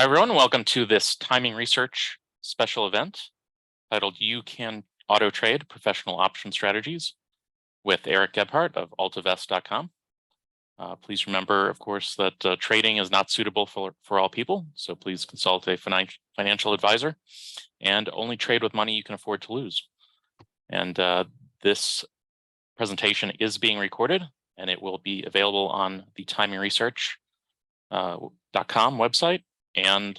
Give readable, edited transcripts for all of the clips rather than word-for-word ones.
Hi, everyone. Welcome to this timing research special event titled You Can Auto Trade Professional Option Strategies with Eric Gebhardt of AltaVest.com. Please remember, of course, that trading is not suitable for all people. So please consult a financial advisor and only trade with money you can afford to lose. And this presentation is being recorded and it will be available on the timingresearch.com website and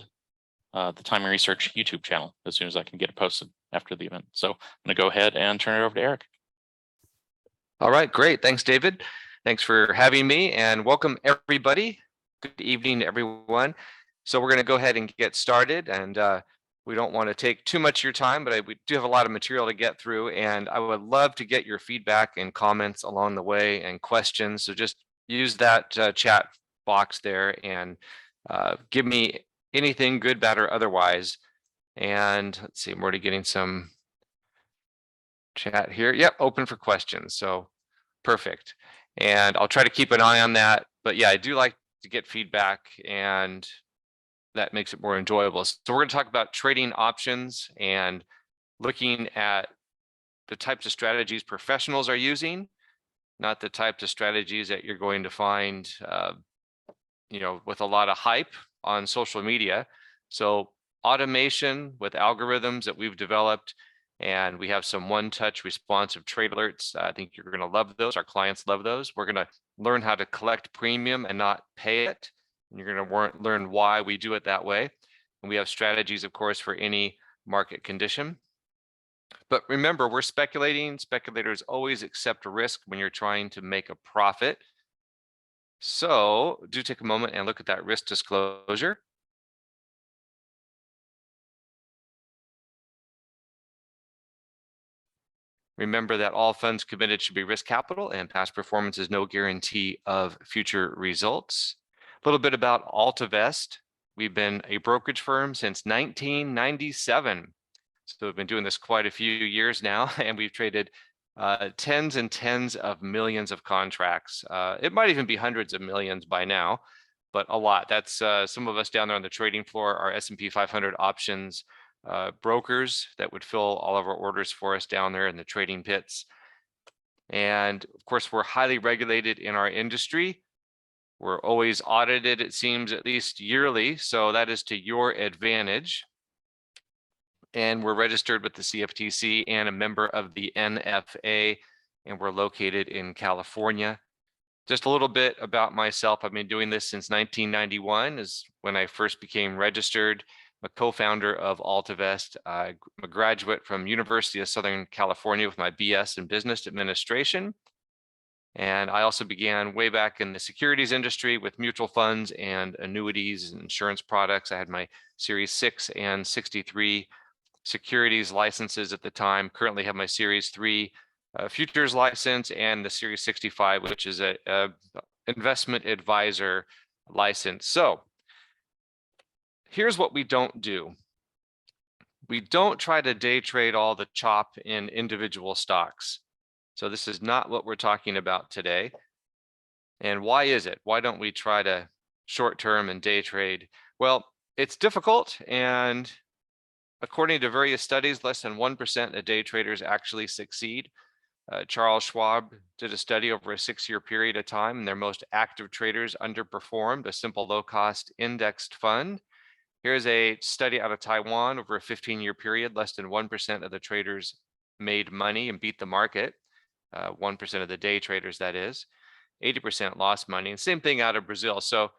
the Timing Research YouTube channel as soon as I can get it posted after the event. So I'm going to go ahead and turn it over to Eric. All right, great. Thanks, David. Thanks for having me and welcome everybody. Good evening, everyone. So we're going to go ahead and get started, and we don't want to take too much of your time, but we do have a lot of material to get through, and I would love to get your feedback and comments along the way and questions. So just use that chat box there and give me anything good, bad, or otherwise. And let's see, I'm already getting some chat here. Yep, open for questions. So perfect. And I'll try to keep an eye on that. But yeah, I do like to get feedback, and that makes it more enjoyable. So we're going to talk about trading options and looking at the types of strategies professionals are using, not the types of strategies that you're going to find with a lot of hype on social media. So automation with algorithms that we've developed, and we have some one-touch responsive trade alerts. I think you're going to love those. Our clients love those. We're going to learn how to collect premium and not pay it. And you're going to learn why we do it that way. And we have strategies, of course, for any market condition. But remember, we're speculating. Speculators always accept a risk when you're trying to make a profit. So do take a moment and look at that risk disclosure. Remember that all funds committed should be risk capital, and past performance is no guarantee of future results. A little bit about AltaVest. We've been a brokerage firm since 1997. So we've been doing this quite a few years now, and we've traded tens and tens of millions of contracts. It might even be hundreds of millions by now, but a lot. That's some of us down there on the trading floor, our S&P 500 options brokers that would fill all of our orders for us down there in the trading pits. And of course, we're highly regulated in our industry. We're always audited, it seems, at least yearly. So that is to your advantage. And we're registered with the CFTC and a member of the NFA, and we're located in California. Just a little bit about myself. I've been doing this since 1991 is when I first became registered. I'm a co-founder of AltaVest. I'm a graduate from University of Southern California with my BS in Business Administration. And I also began way back in the securities industry with mutual funds and annuities and insurance products. I had my Series 6 and 63 securities licenses at the time. Currently have my Series 3 futures license and the Series 65, which is a investment advisor license. So here's what we don't do. We don't try to day trade all the chop in individual stocks. So this is not what we're talking about today. And why is it? Why don't we try to short term and day trade? Well, it's difficult, and according to various studies, less than 1% of day traders actually succeed. Charles Schwab did a study over a 6-year period of time, and their most active traders underperformed a simple low-cost indexed fund. Here's a study out of Taiwan over a 15-year period. Less than 1% of the traders made money and beat the market. 1% of the day traders, that is. 80% lost money. And same thing out of Brazil. So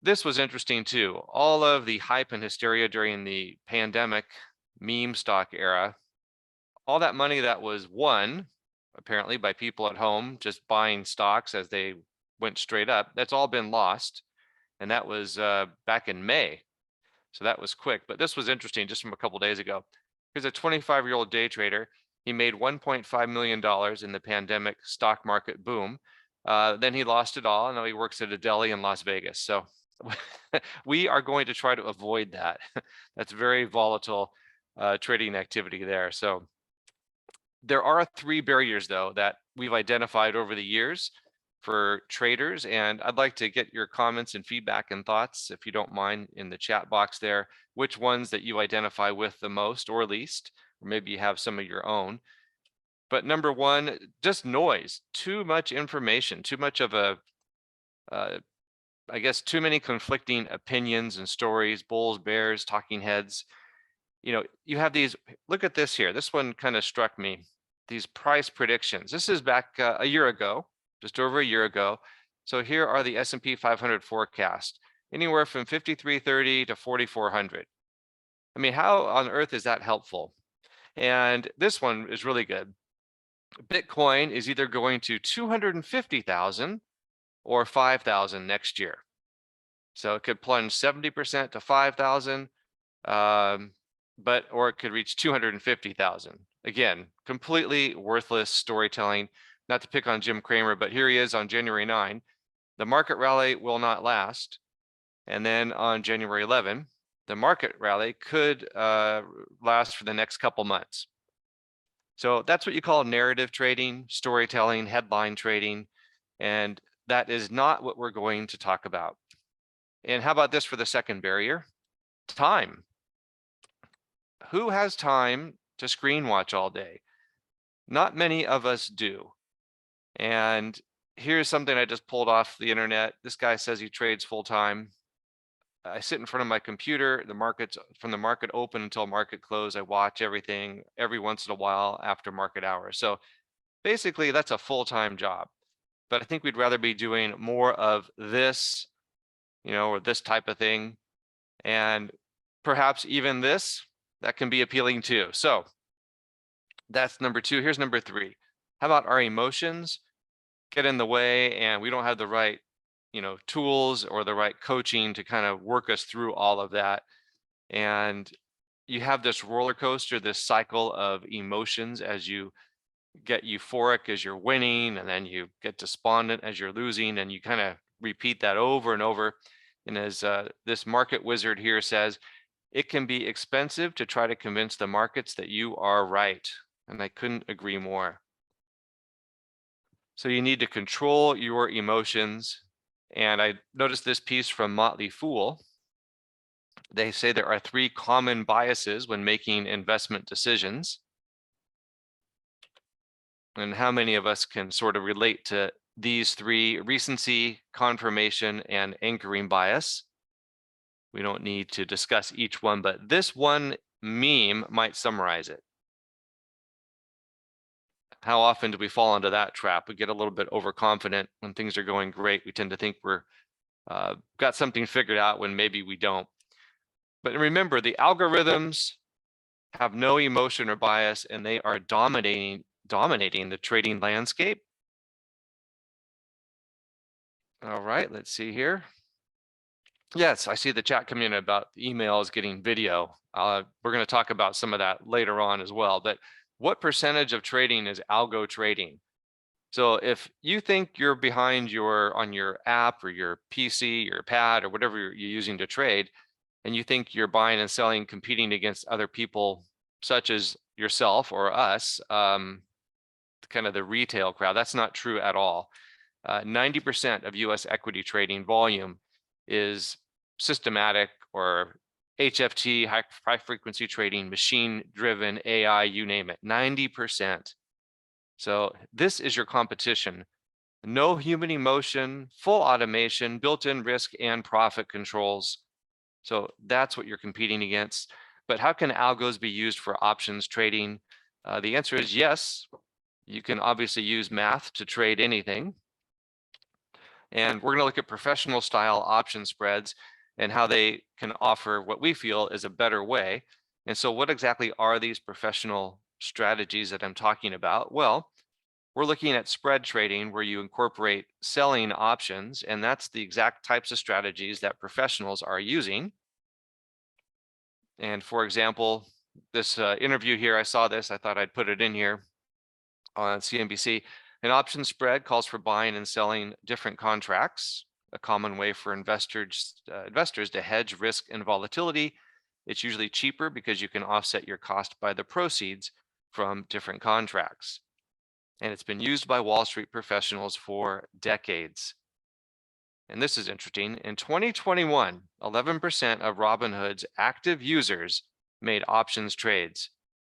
this was interesting too. All of the hype and hysteria during the pandemic meme stock era, all that money that was won, apparently by people at home just buying stocks as they went straight up, that's all been lost. And that was back in May. So that was quick. But this was interesting just from a couple days ago. Here's a 25-year-old day trader. He made $1.5 million in the pandemic stock market boom. Then he lost it all, and now he works at a deli in Las Vegas. So we are going to try to avoid that. That's very volatile trading activity there. So there are 3 barriers, though, that we've identified over the years for traders. And I'd like to get your comments and feedback and thoughts, if you don't mind, in the chat box there, which ones that you identify with the most or least, or maybe you have some of your own. But number one, just noise, too much information, too much of a, I guess, too many conflicting opinions and stories, bulls, bears, talking heads. You have these, look at this here. This one kind of struck me, these price predictions. This is back a year ago, just over a year ago. So here are the S&P 500 forecast, anywhere from 5330 to 4400. I mean, how on earth is that helpful? And this one is really good. Bitcoin is either going to 250,000 or 5,000 next year. So it could plunge 70% to 5,000, or it could reach 250,000. Again, completely worthless storytelling. Not to pick on Jim Cramer, but here he is on January 9. The market rally will not last. And then on January 11, the market rally could last for the next couple months. So that's what you call narrative trading, storytelling, headline trading. And that is not what we're going to talk about. And how about this for the second barrier? Time. Who has time to screen watch all day? Not many of us do. And here's something I just pulled off the internet. This guy says he trades full time. I sit in front of my computer, from the market open until market close. I watch everything every once in a while after market hours. So basically that's a full-time job. But I think we'd rather be doing more of this, or this type of thing. And perhaps even this, that can be appealing too. So that's number two. Here's number three. How about our emotions get in the way and we don't have the right, tools or the right coaching to kind of work us through all of that. And you have this roller coaster, this cycle of emotions as you get euphoric as you're winning, and then you get despondent as you're losing, and you kind of repeat that over and over. And as this market wizard here says, it can be expensive to try to convince the markets that you are right. And I couldn't agree more. So you need to control your emotions. And I noticed this piece from Motley Fool. They say there are 3 common biases when making investment decisions. And how many of us can sort of relate to these 3: recency, confirmation, and anchoring bias? We don't need to discuss each one, but this one meme might summarize it. How often do we fall into that trap? We get a little bit overconfident when things are going great. We tend to think we're got something figured out when maybe we don't. But remember, the algorithms have no emotion or bias, and they are dominating the trading landscape. All right, let's see here. Yes, I see the chat coming in about emails getting video. We're going to talk about some of that later on as well. But what percentage of trading is algo trading? So if you think you're behind on your app or your PC, your pad, or whatever you're using to trade, and you think you're buying and selling, competing against other people such as yourself or us, kind of the retail crowd, that's not true at all. 90% of US equity trading volume is systematic or HFT, high frequency trading, machine driven, AI, you name it, 90%. So this is your competition. No human emotion, full automation, built-in risk and profit controls. So that's what you're competing against. But how can algos be used for options trading? The answer is yes. You can obviously use math to trade anything. And we're going to look at professional style option spreads and how they can offer what we feel is a better way. And so what exactly are these professional strategies that I'm talking about? Well, we're looking at spread trading where you incorporate selling options, and that's the exact types of strategies that professionals are using. And for example, this interview here, I saw this, I thought I'd put it in here on CNBC. An option spread calls for buying and selling different contracts, a common way for investors to hedge risk and volatility. It's usually cheaper because you can offset your cost by the proceeds from different contracts. and it's been used by Wall Street professionals for decades. And this is interesting. In 2021, 11% of Robinhood's active users made options trades.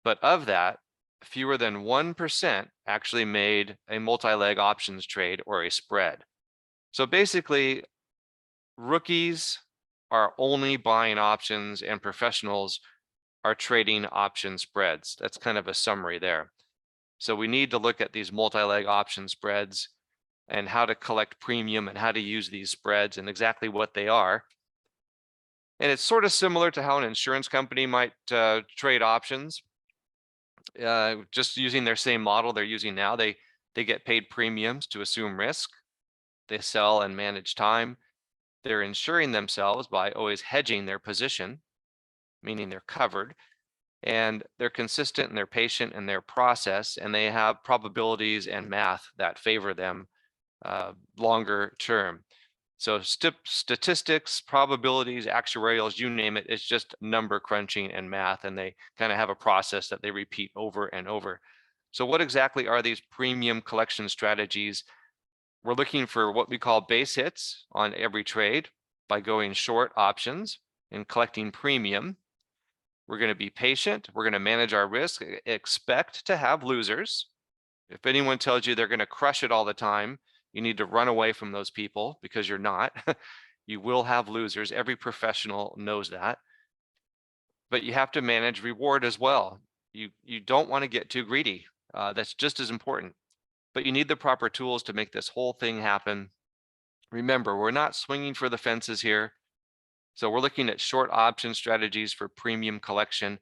But of that, fewer than 1% actually made a multi-leg options trade or a spread. So basically, rookies are only buying options and professionals are trading option spreads. That's kind of a summary there. So we need to look at these multi-leg option spreads and how to collect premium and how to use these spreads and exactly what they are. And it's sort of similar to how an insurance company might trade options. Just using their same model they're using now, they get paid premiums to assume risk. They sell and manage time. They're insuring themselves by always hedging their position, meaning they're covered. And they're consistent and they're patient in their process, and they have probabilities and math that favor them longer term. So statistics, probabilities, actuarials, you name it, it's just number crunching and math, and they kind of have a process that they repeat over and over. So what exactly are these premium collection strategies? We're looking for what we call base hits on every trade by going short options and collecting premium. We're going to be patient. We're going to manage our risk, expect to have losers. If anyone tells you they're going to crush it all the time, you need to run away from those people because you're not. You will have losers. Every professional knows that. But you have to manage reward as well. You don't want to get too greedy. That's just as important. But you need the proper tools to make this whole thing happen. Remember, we're not swinging for the fences here. So we're looking at short option strategies for premium collection.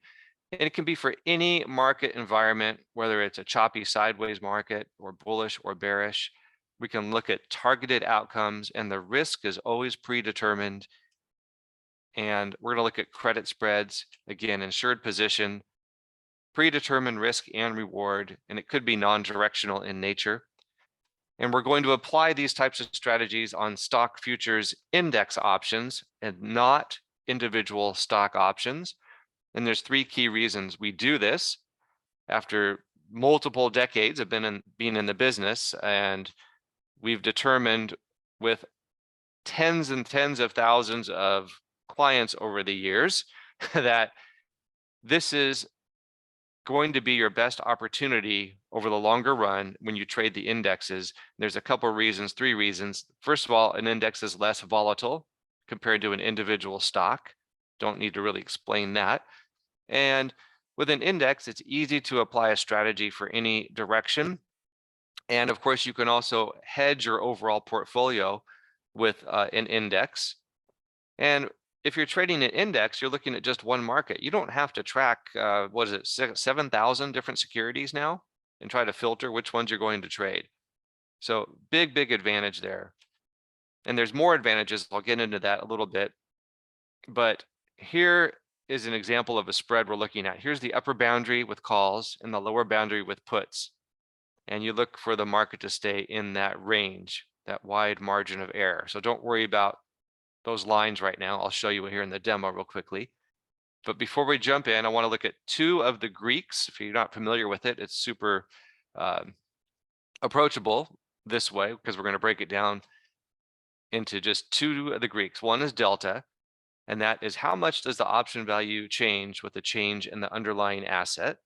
And it can be for any market environment, whether it's a choppy sideways market or bullish or bearish. We can look at targeted outcomes, and the risk is always predetermined. And we're going to look at credit spreads, again, insured position, predetermined risk and reward, and it could be non-directional in nature. And we're going to apply these types of strategies on stock futures index options and not individual stock options. And there's three key reasons we do this. After multiple decades of being in the business, and we've determined with tens and tens of thousands of clients over the years that this is going to be your best opportunity over the longer run when you trade the indexes. There's a couple of reasons, three reasons. First of all, an index is less volatile compared to an individual stock. Don't need to really explain that. And with an index, it's easy to apply a strategy for any direction. And of course, you can also hedge your overall portfolio with an index. And if you're trading an index, you're looking at just one market. You don't have to track, 7,000 different securities now and try to filter which ones you're going to trade. So big advantage there. And there's more advantages. I'll get into that a little bit. But here is an example of a spread we're looking at. Here's the upper boundary with calls and the lower boundary with puts. And you look for the market to stay in that range, that wide margin of error. So don't worry about those lines right now. I'll show you here in the demo real quickly. But before we jump in, I want to look at two of the Greeks. If you're not familiar with it, it's super approachable this way because we're going to break it down into just two of the Greeks. One is delta, and that is how much does the option value change with the change in the underlying asset.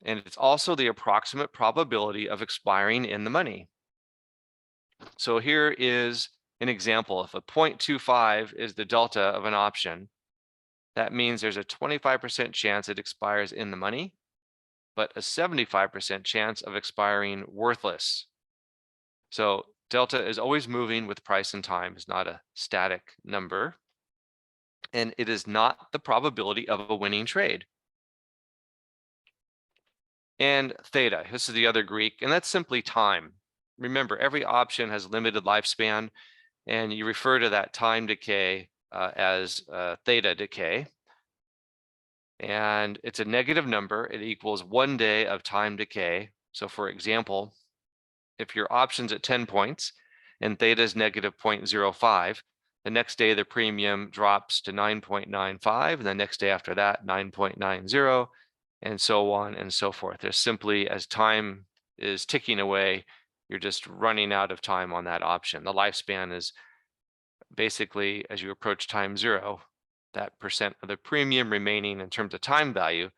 And it's also the approximate probability of expiring in the money. So here is an example. If a 0.25 is the delta of an option, that means there's a 25% chance it expires in the money, but a 75% chance of expiring worthless. So delta is always moving with price and time. It's not a static number. And it is not the probability of a winning trade. And theta, this is the other Greek, and that's simply time. Remember, every option has limited lifespan, and you refer to that time decay as theta decay. And it's a negative number. It equals 1 day of time decay. So for example, if your option's at 10 points and theta is negative 0.05, the next day the premium drops to 9.95, and the next day after that, 9.90, and so on and so forth. There's simply, as time is ticking away, you're just running out of time on that option. The lifespan is basically, as you approach time zero, that percent of the premium remaining in terms of time value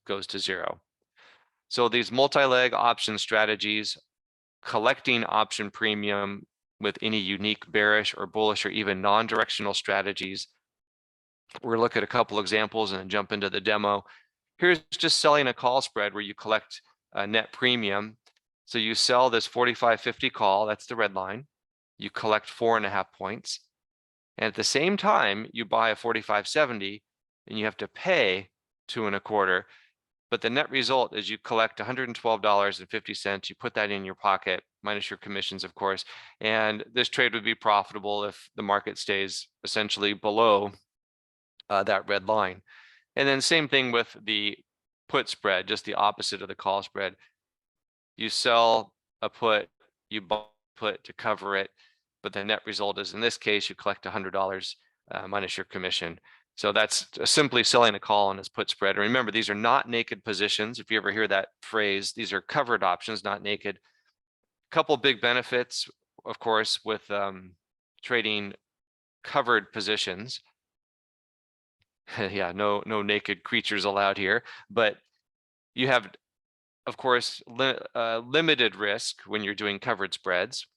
goes to zero. So these multi-leg option strategies, collecting option premium with any unique bearish or bullish or even non-directional strategies. We'll look at a couple examples and then jump into the demo. Here's just selling a call spread where you collect a net premium. So you sell this 45.50 call, that's the red line. You collect 4.5 points. And at the same time, you buy a 45.70 and you have to pay 2.25. But the net result is you collect $112.50. You put that in your pocket, minus your commissions, of course. And this trade would be profitable if the market stays essentially below that red line. And then same thing with the put spread, just the opposite of the call spread. You sell a put, you buy a put to cover it, but the net result is, in this case, you collect $100 minus your commission. So that's simply selling a call on its put spread. And remember, these are not naked positions. If you ever hear that phrase, these are covered options, not naked. Couple big benefits, of course, with trading covered positions. Yeah, no naked creatures allowed here, but you have, of course, limited risk when you're doing covered spreads.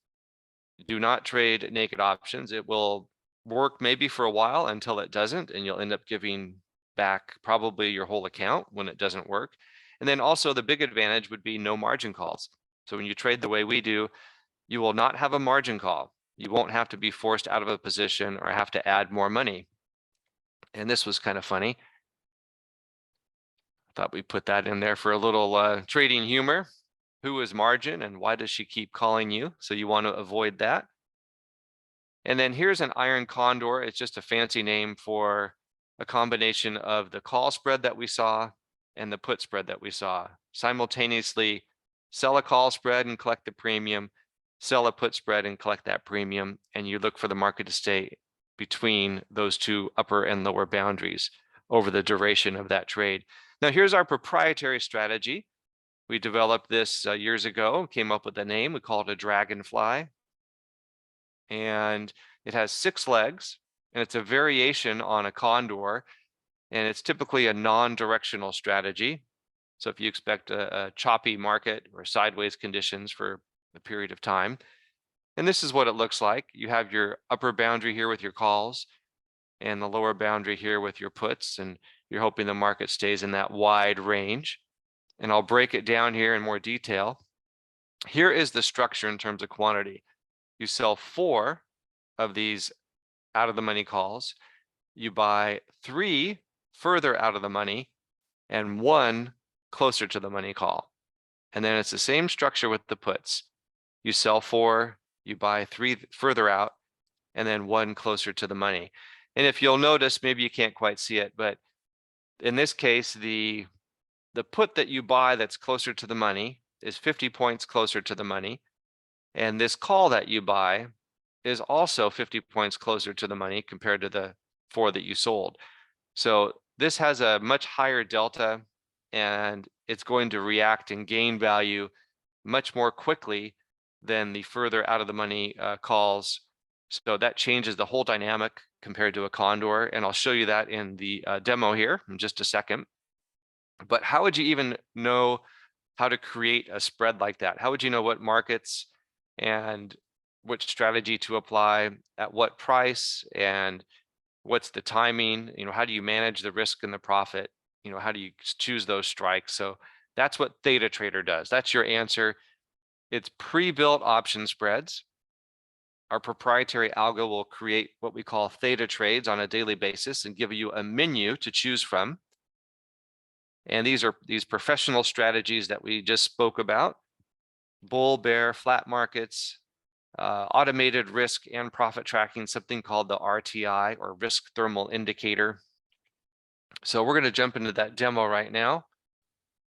Do not trade naked options. It will work maybe for a while until it doesn't, and you'll end up giving back probably your whole account when it doesn't work. And then also the big advantage would be no margin calls. So when you trade the way we do, you will not have a margin call. You won't have to be forced out of a position or have to add more money. And this was kind of funny. Thought we'd put that in there for a little trading humor. Who is margin and why does she keep calling you? So you want to avoid that. And then here's an iron condor. It's just a fancy name for a combination of the call spread that we saw and the put spread that we saw. Simultaneously sell a call spread and collect the premium, sell a put spread and collect that premium, and you look for the market to stay between those two upper and lower boundaries over the duration of that trade. Now here's our proprietary strategy. We developed this years ago, came up with a name. We call it a dragonfly. And it has 6 legs, and it's a variation on a condor, and it's typically a non-directional strategy. So if you expect a choppy market or sideways conditions for a period of time, and this is what it looks like. You have your upper boundary here with your calls and the lower boundary here with your puts, and you're hoping the market stays in that wide range. And I'll break it down here in more detail. Here is the structure in terms of quantity. You sell 4 of these out of the money calls. You buy 3 further out of the money and 1 closer to the money call. And then it's the same structure with the puts. You sell 4, you buy 3 further out, and then 1 closer to the money. And if you'll notice, maybe you can't quite see it, but in this case, the put that you buy that's closer to the money is 50 points closer to the money. And this call that you buy is also 50 points closer to the money compared to the 4 that you sold. So this has a much higher delta, and it's going to react and gain value much more quickly than the further out of the money calls. So that changes the whole dynamic compared to a condor. And I'll show you that in the demo here in just a second. But how would you even know how to create a spread like that? How would you know what markets and which strategy to apply at what price, and what's the timing? How do you manage the risk and the profit? How do you choose those strikes? So that's what Theta Trader does. That's your answer. It's pre-built option spreads. Our proprietary algo will create what we call theta trades on a daily basis and give you a menu to choose from. And these are these professional strategies that we just spoke about: bull, bear, flat markets, automated risk and profit tracking, something called the RTI, or risk thermal indicator. So we're going to jump into that demo right now.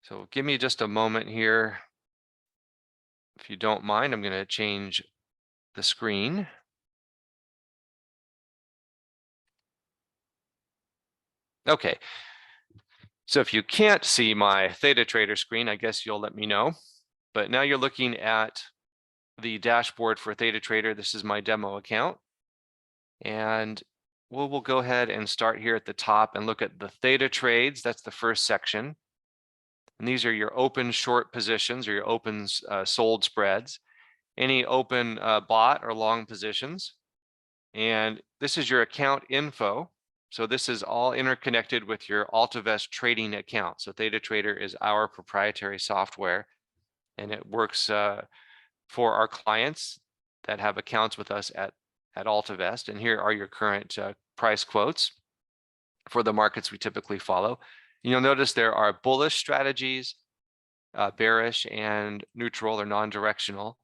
So give me just a moment here. If you don't mind, I'm going to change the screen. Okay. So if you can't see my Theta Trader screen, I guess you'll let me know. But now you're looking at the dashboard for Theta Trader. This is my demo account. And we'll go ahead and start here at the top and look at the Theta trades. That's the first section. And these are your open short positions or your open sold spreads, any open bought or long positions. And this is your account info. So this is all interconnected with your AltaVest trading account. So Theta Trader is our proprietary software, and it works for our clients that have accounts with us at AltaVest. And here are your current price quotes for the markets we typically follow. You'll notice there are bullish strategies, bearish, and neutral or non-directional.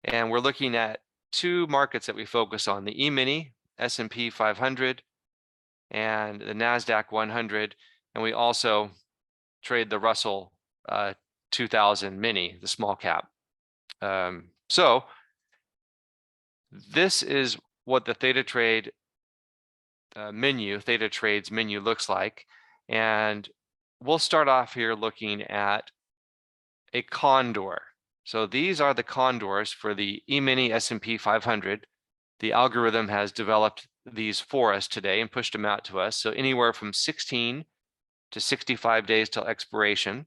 And we're looking at two markets that we focus on, the E-mini, S&P 500, and the NASDAQ 100. And we also trade the Russell 2000 mini, the small cap. So this is what the Theta Trade Theta Trades menu looks like. And we'll start off here looking at a condor. So these are the condors for the E-mini S&P 500. The algorithm has developed these for us today and pushed them out to us. So anywhere from 16 to 65 days till expiration.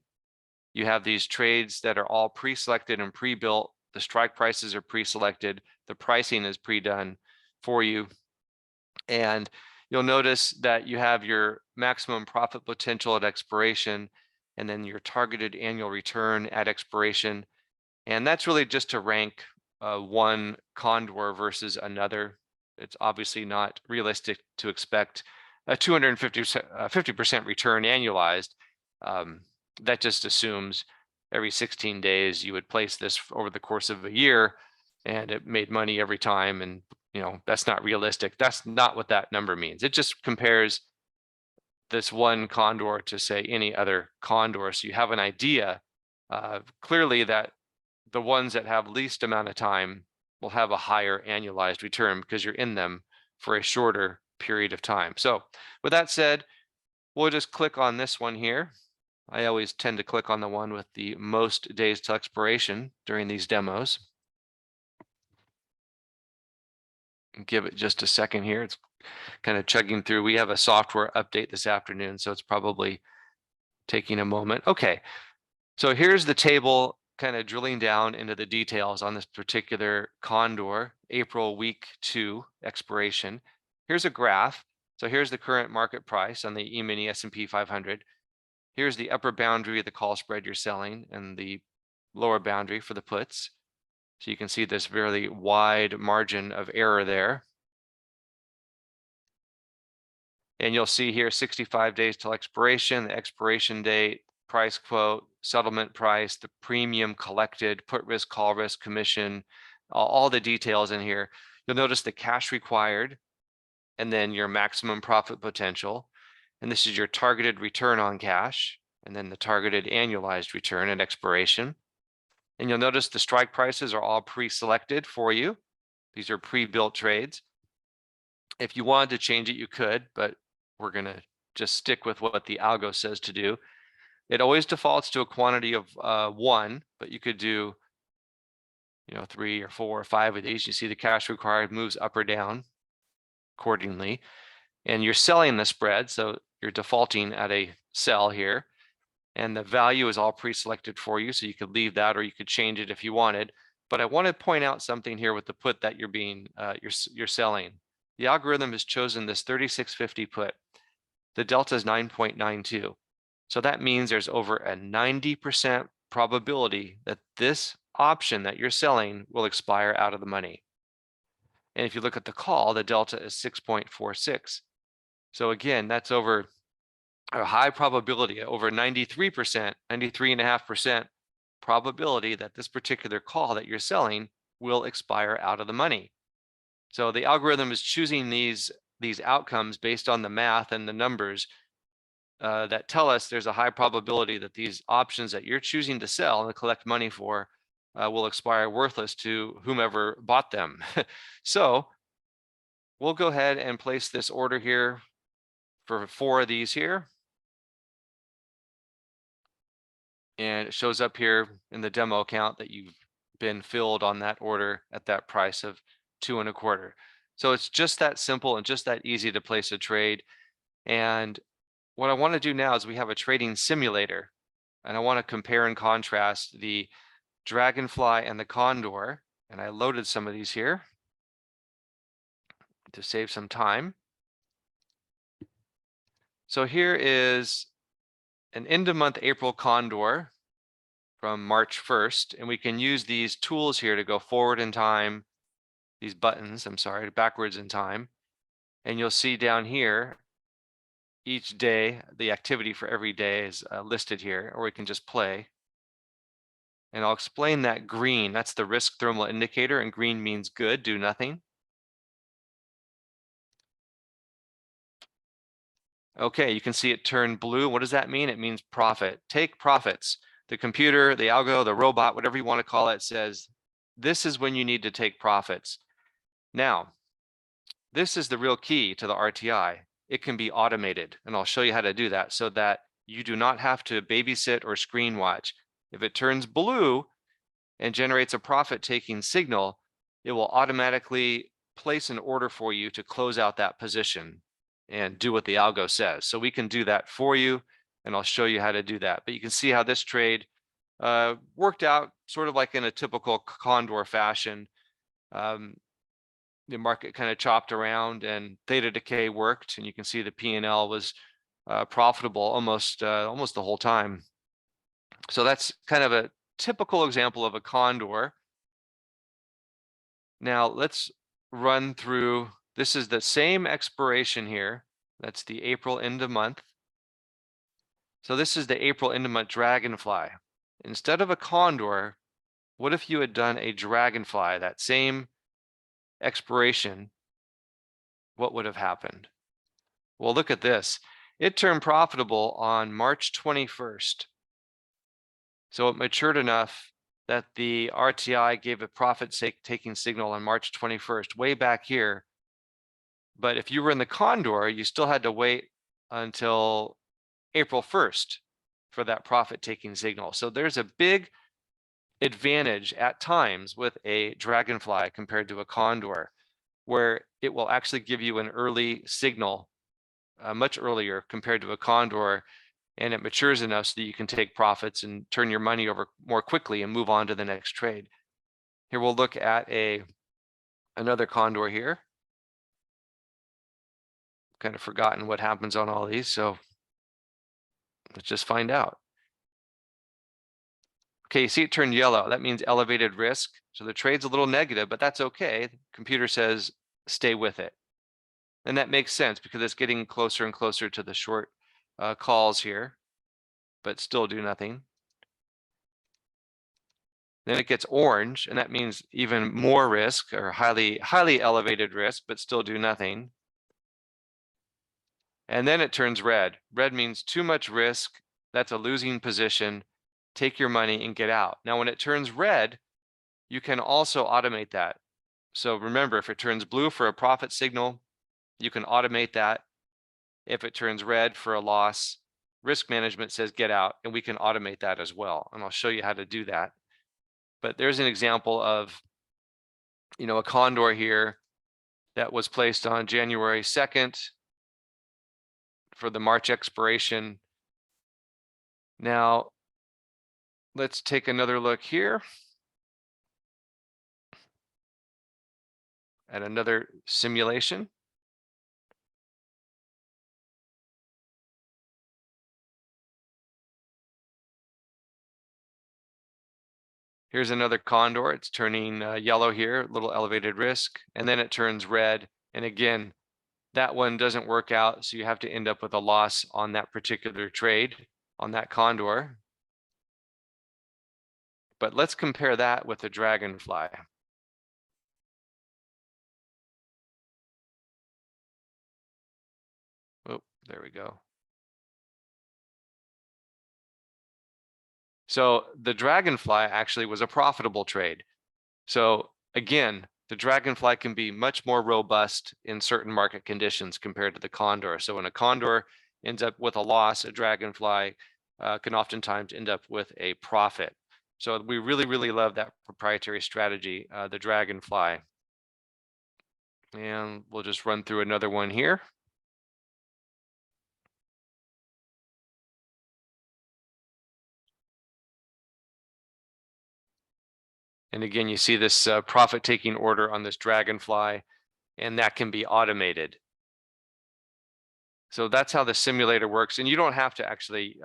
You have these trades that are all pre-selected and pre-built. The strike prices are pre-selected. The pricing is pre-done for you. And you'll notice that you have your maximum profit potential at expiration, and then your targeted annual return at expiration. And that's really just to rank one condor versus another. It's obviously not realistic to expect a 50% return annualized. That just assumes every 16 days you would place this over the course of a year and it made money every time. And that's not realistic. That's not what that number means. It just compares this one condor to say any other condor. So you have an idea clearly that the ones that have least amount of time will have a higher annualized return because you're in them for a shorter period of time. So with that said, we'll just click on this one here. I always tend to click on the one with the most days to expiration during these demos. Give it just a second here. It's kind of chugging through. We have a software update this afternoon, so it's probably taking a moment. Okay, so here's the table kind of drilling down into the details on this particular condor, April week 2 expiration. Here's a graph. So here's the current market price on the E-mini S&P 500. Here's the upper boundary of the call spread you're selling and the lower boundary for the puts. So you can see this very wide margin of error there. And you'll see here 65 days till expiration, the expiration date, price quote, settlement price, the premium collected, put risk, call risk, commission, all the details in here. You'll notice the cash required and then your maximum profit potential. And this is your targeted return on cash, and then the targeted annualized return at expiration. And you'll notice the strike prices are all pre-selected for you. These are pre-built trades. If you wanted to change it, you could, but we're going to just stick with what the algo says to do. It always defaults to a quantity of 1, but you could do 3 or 4 or 5 of these. You see the cash required moves up or down accordingly. And you're selling the spread, so you're defaulting at a sell here. And the value is all pre-selected for you, so you could leave that or you could change it if you wanted. But I want to point out something here with the put that you're selling. The algorithm has chosen this 3650 put. The delta is 9.92. So that means there's over a 90% probability that this option that you're selling will expire out of the money. And if you look at the call, the delta is 6.46. So again, that's over a high probability, over 93%, 93.5% probability that this particular call that you're selling will expire out of the money. So the algorithm is choosing these outcomes based on the math and the numbers that tell us there's a high probability that these options that you're choosing to sell and collect money for will expire worthless to whomever bought them. So we'll go ahead and place this order here for 4 of these here. And it shows up here in the demo account that you've been filled on that order at that price of 2.25. So it's just that simple and just that easy to place a trade. And what I want to do now is we have a trading simulator, and I want to compare and contrast the Dragonfly and the Condor. And I loaded some of these here to save some time. So here is an end of month April Condor from March 1st, and we can use these tools here to go forward in time, these buttons, I'm sorry, backwards in time. And you'll see down here, each day, the activity for every day is listed here, or we can just play. And I'll explain that green, that's the risk thermal indicator, and green means good, do nothing. Okay, you can see it turn blue. What does that mean? It means profit. Take profits. The computer, the algo, the robot, whatever you want to call it, says this is when you need to take profits. Now, this is the real key to the RTI. It can be automated, and I'll show you how to do that so that you do not have to babysit or screen watch. If it turns blue and generates a profit-taking signal, it will automatically place an order for you to close out that position and do what the algo says. So we can do that for you, and I'll show you how to do that. But you can see how this trade worked out sort of like in a typical Condor fashion. The market kind of chopped around and theta decay worked, and you can see the P&L was profitable almost the whole time. So that's kind of a typical example of a Condor. Now let's run through, this is the same expiration here. That's the April end of month. So this is the April end of month Dragonfly. Instead of a Condor, what if you had done a Dragonfly, that same expiration? What would have happened? Well, look at this. It turned profitable on March 21st. So it matured enough that the RTI gave a profit-taking signal on March 21st, way back here. But if you were in the Condor, you still had to wait until April 1st for that profit-taking signal. So there's a big advantage at times with a Dragonfly compared to a Condor, where it will actually give you an early signal much earlier compared to a Condor, and it matures enough so that you can take profits and turn your money over more quickly and move on to the next trade. Here we'll look at another Condor here. Kind of forgotten what happens on all these, so let's just find out. Okay, you see it turned yellow. That means elevated risk. So the trade's a little negative, but that's okay. The computer says stay with it. And that makes sense because it's getting closer and closer to the short calls here, but still do nothing. Then it gets orange, and that means even more risk or highly elevated risk, but still do nothing. And then it turns red. Red means too much risk. That's a losing position. Take your money and get out. Now, when it turns red, you can also automate that. So remember, if it turns blue for a profit signal, you can automate that. If it turns red for a loss, risk management says get out, and we can automate that as well. And I'll show you how to do that. But there's an example of, a Condor here that was placed on January 2nd for the March expiration. Now, let's take another look here at another simulation. Here's another Condor. It's turning yellow here, a little elevated risk, and then it turns red. And again, that one doesn't work out, so you have to end up with a loss on that particular trade on that Condor. But let's compare that with the Dragonfly. Oh, there we go. So the Dragonfly actually was a profitable trade. So again, the Dragonfly can be much more robust in certain market conditions compared to the Condor. So when a Condor ends up with a loss, a Dragonfly can oftentimes end up with a profit. So we really, really love that proprietary strategy, the Dragonfly. And we'll just run through another one here. And again, you see this profit-taking order on this Dragonfly, and that can be automated. So that's how the simulator works. And you don't have to actually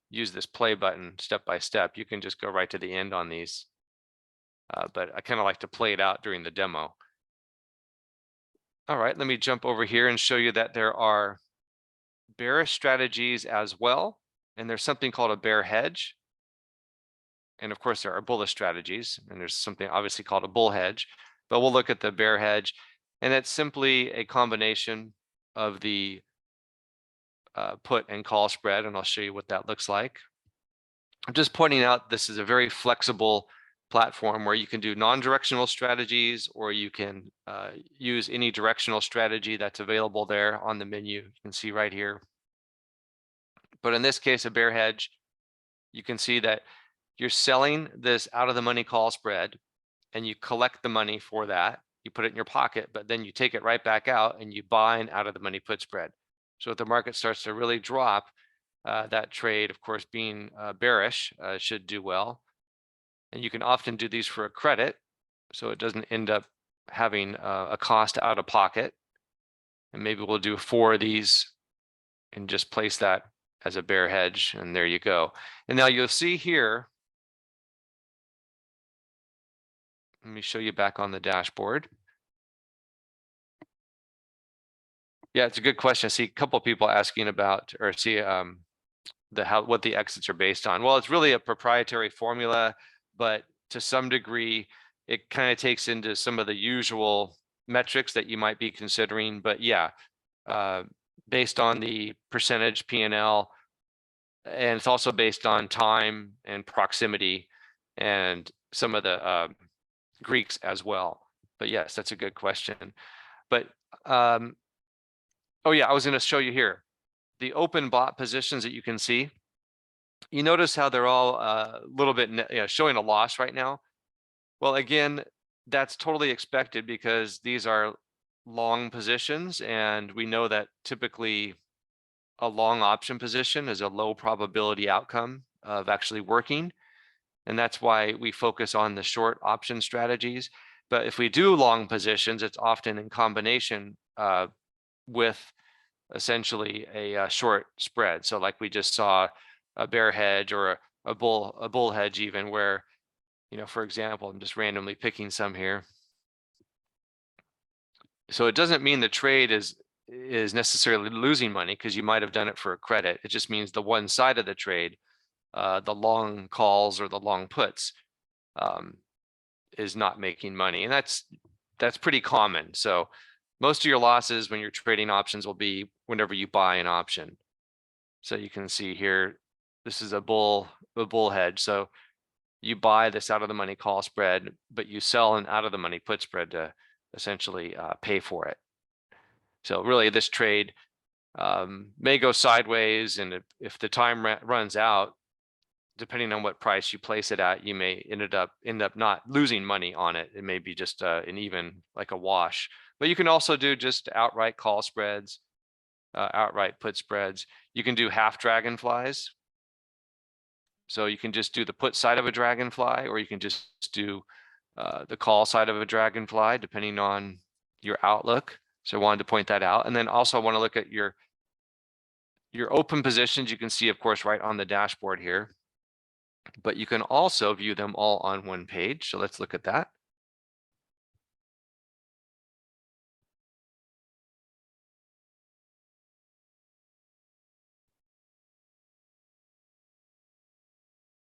use this play button step by step. You can just go right to the end on these. But I kind of like to play it out during the demo. All right, let me jump over here and show you that there are bearish strategies as well. And there's something called a bear hedge. And of course, there are bullish strategies, and there's something obviously called a bull hedge. But we'll look at the bear hedge, and it's simply a combination of the put and call spread, and I'll show you what that looks like. I'm just pointing out this is a very flexible platform where you can do non-directional strategies, or you can use any directional strategy that's available there on the menu. You can see right here. But in this case, a bear hedge, you can see that you're selling this out of the money call spread, and you collect the money for that. You put it in your pocket, but then you take it right back out and you buy an out of the money put spread. So if the market starts to really drop, that trade, of course, being bearish, should do well. And you can often do these for a credit, so it doesn't end up having a cost out of pocket. And maybe we'll do 4 of these and just place that as a bear hedge, and there you go. And now you'll see here, let me show you back on the dashboard. Yeah, it's a good question. I see a couple of people asking about, or see what the exits are based on. Well, it's really a proprietary formula, but to some degree, it kind of takes into some of the usual metrics that you might be considering. But yeah, based on the percentage P&L, and it's also based on time and proximity and some of the Greeks as well. But yes, that's a good question. But oh yeah, I was going to show you here the open bot positions that you can see. You notice how they're all a little bit showing a loss right now. Well, again, that's totally expected because these are long positions, and we know that typically a long option position is a low probability outcome of actually working. And that's why we focus on the short option strategies. But if we do long positions, it's often in combination with essentially a short spread. So like we just saw a bear hedge or a bull hedge, even where, for example, I'm just randomly picking some here. So it doesn't mean the trade is necessarily losing money, because you might have done it for a credit. It just means the one side of the trade, the long calls or the long puts, is not making money, and that's pretty common. So most of your losses when you're trading options will be whenever you buy an option. So you can see here, this is a bull hedge. So you buy this out of the money call spread, but you sell an out of the money put spread to essentially pay for it. So really this trade may go sideways, and if the time runs out, depending on what price you place it at, you may end up not losing money on it. It may be just an even, like a wash. But you can also do just outright call spreads, outright put spreads. You can do half dragonflies. So you can just do the put side of a dragonfly, or you can just do the call side of a dragonfly, depending on your outlook. So I wanted to point that out. And then also I want to look at your open positions. You can see, of course, right on the dashboard here, but you can also view them all on one page. So let's look at that.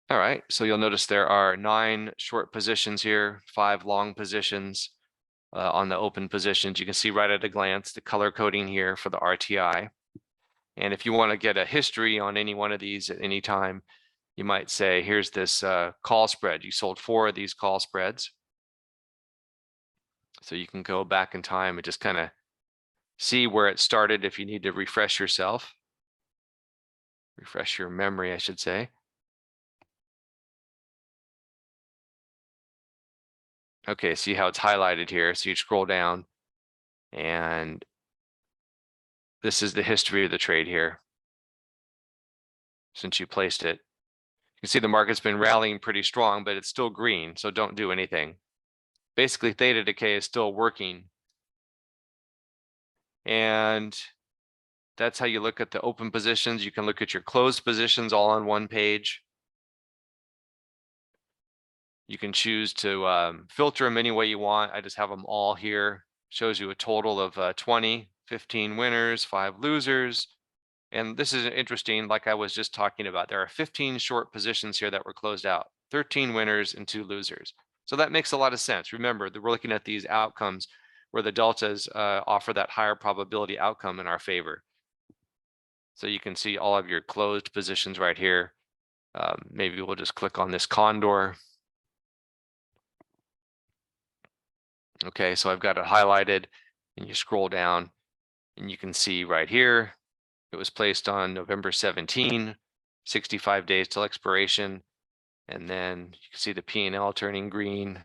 All right, so you'll notice there are 9 short positions here, 5 long positions on the open positions. You can see right at a glance the color coding here for the RTI. And if you want to get a history on any one of these at any time, you might say, here's this call spread. You sold 4 of these call spreads. So you can go back in time and just kind of see where it started if you need to refresh yourself. refresh your memory, I should say. Okay, see how it's highlighted here. So you scroll down and this is the history of the trade here since you placed it. You can see the market's been rallying pretty strong, but it's still green, so don't do anything. Basically, theta decay is still working. And that's how you look at the open positions. You can look at your closed positions all on one page. You can choose to filter them any way you want. I just have them all here. Shows you a total of 20, 15 winners, 5 losers. And this is interesting, like I was just talking about. There are 15 short positions here that were closed out, 13 winners and 2 losers. So that makes a lot of sense. Remember that we're looking at these outcomes where the deltas offer that higher probability outcome in our favor. So you can see all of your closed positions right here. Maybe we'll just click on this condor. Okay, so I've got it highlighted and you scroll down and you can see right here, it was placed on November 17, 65 days till expiration. And then you can see the P&L turning green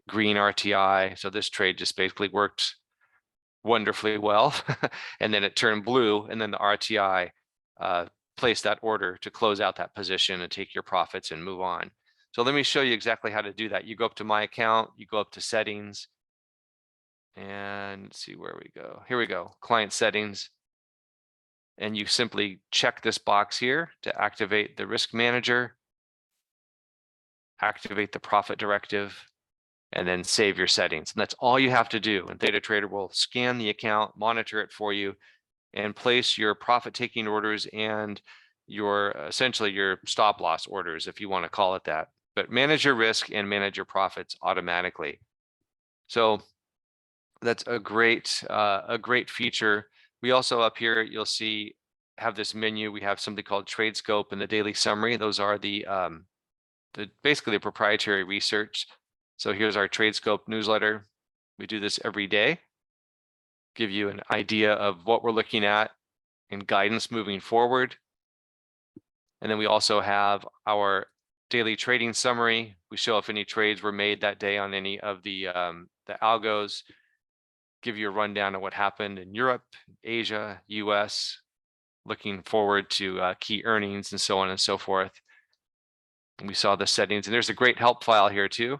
RTI. So this trade just basically worked wonderfully well. And then it turned blue and then the RTI placed that order to close out that position and take your profits and move on. So let me show you exactly how to do that. You go up to my account, you go up to settings, and see where we go. Here we go, client settings. And you simply check this box here to activate the risk manager, activate the profit directive, and then save your settings. And that's all you have to do. And ThetaTrader will scan the account, monitor it for you, and place your profit taking orders and your essentially your stop loss orders, if you want to call it that. But manage your risk and manage your profits automatically. So that's a great feature. We also up here, you'll see, have this menu. We have something called Trade Scope and the daily summary. Those are the basically the proprietary research. So here's our Trade Scope newsletter. We do this every day, give you an idea of what we're looking at and guidance moving forward. And then we also have our daily trading summary. We show if any trades were made that day on any of the algos, give you a rundown of what happened in Europe, Asia, US, looking forward to key earnings and so on and so forth. And we saw the settings, and there's a great help file here too.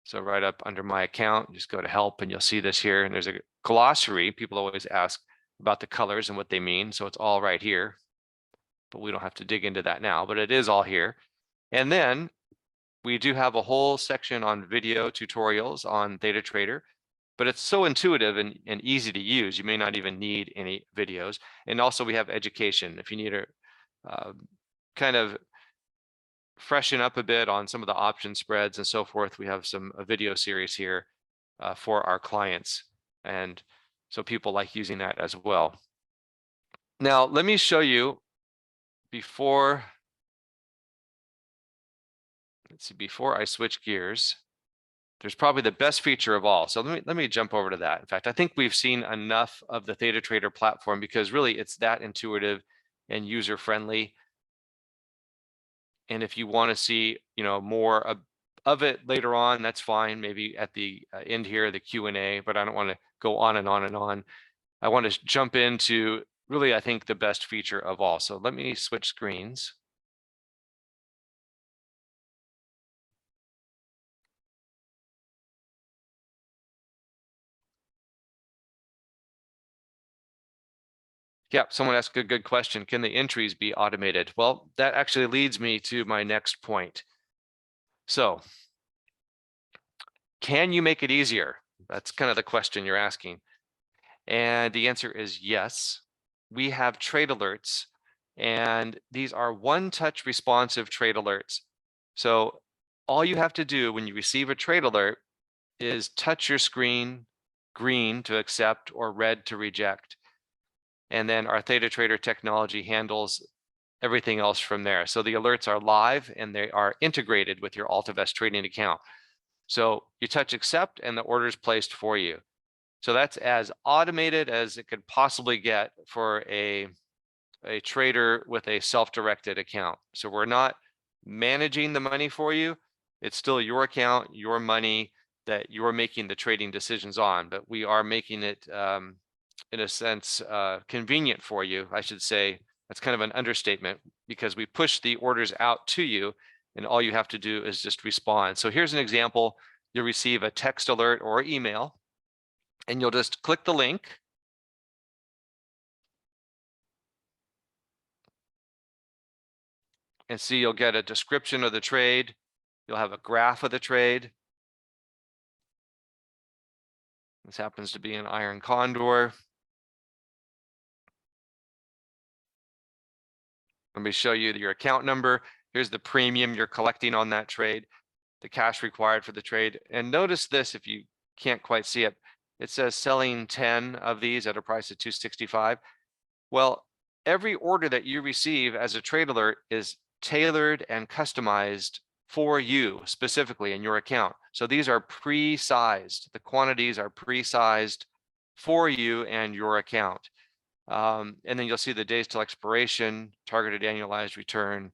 So right up under my account, just go to help and you'll see this here. And there's a glossary. People always ask about the colors and what they mean. So it's all right here, but we don't have to dig into that now, but it is all here. And then we do have a whole section on video tutorials on ThetaTrader, but it's so intuitive and easy to use. You may not even need any videos. And also we have education. If you need a kind of freshen up a bit on some of the option spreads and so forth, we have a video series here for our clients. And so people like using that as well. Now, let me show you before I switch gears. There's probably the best feature of all. So let me jump over to that. In fact, I think we've seen enough of the ThetaTrader platform because really it's that intuitive and user-friendly. And if you want to see, more of it later on, that's fine. Maybe at the end here, the Q&A, but I don't want to go on and on and on. I want to jump into really, I think, the best feature of all. So let me switch screens. Yeah, someone asked a good question. Can the entries be automated? Well, that actually leads me to my next point. So can you make it easier? That's kind of the question you're asking. And the answer is yes. We have trade alerts, and these are one-touch responsive trade alerts. So all you have to do when you receive a trade alert is touch your screen, green to accept or red to reject. And then our ThetaTrader technology handles everything else from there. So the alerts are live and they are integrated with your AltaVest trading account. So you touch accept and the order is placed for you. So that's as automated as it could possibly get for a a trader with a self-directed account. So we're not managing the money for you. It's still your account, your money that you're making the trading decisions on, but we are making it, in a sense, convenient for you, I should say. That's kind of an understatement, because we push the orders out to you and all you have to do is just respond. So here's an example. You'll receive a text alert or email, and you'll just click the link. And see, you'll get a description of the trade. You'll have a graph of the trade. This happens to be an iron condor. Let me show you your account number. Here's the premium you're collecting on that trade, the cash required for the trade. And notice this, if you can't quite see it, it says selling 10 of these at a price of 265. Well, every order that you receive as a trade alert is tailored and customized for you specifically in your account. So these are pre-sized. The quantities are pre-sized for you and your account. And then you'll see the days till expiration, targeted annualized return.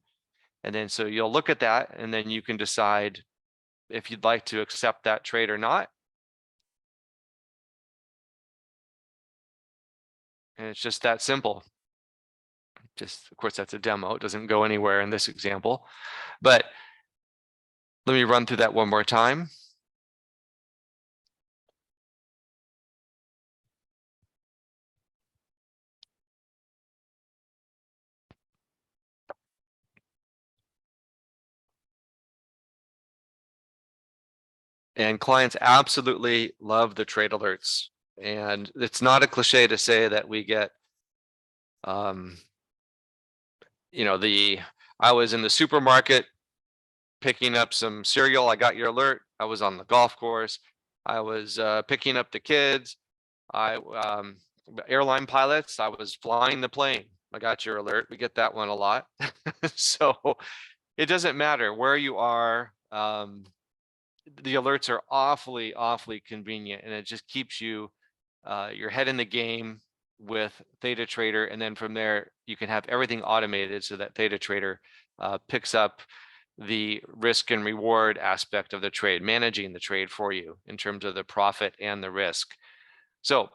And then so you'll look at that, and then you can decide if you'd like to accept that trade or not. And it's just that simple. Just, of course, that's a demo. It doesn't go anywhere in this example, but let me run through that one more time. And clients absolutely love the trade alerts. And it's not a cliche to say that we get, I was in the supermarket picking up some cereal. I got your alert. I was on the golf course. I was picking up the kids. Airline pilots, I was flying the plane. I got your alert. We get that one a lot. So it doesn't matter where you are. The alerts are awfully convenient, and it just keeps you your head in the game with Theta Trader. And then from there, you can have everything automated so that Theta Trader picks up the risk and reward aspect of the trade, managing the trade for you in terms of the profit and the risk. So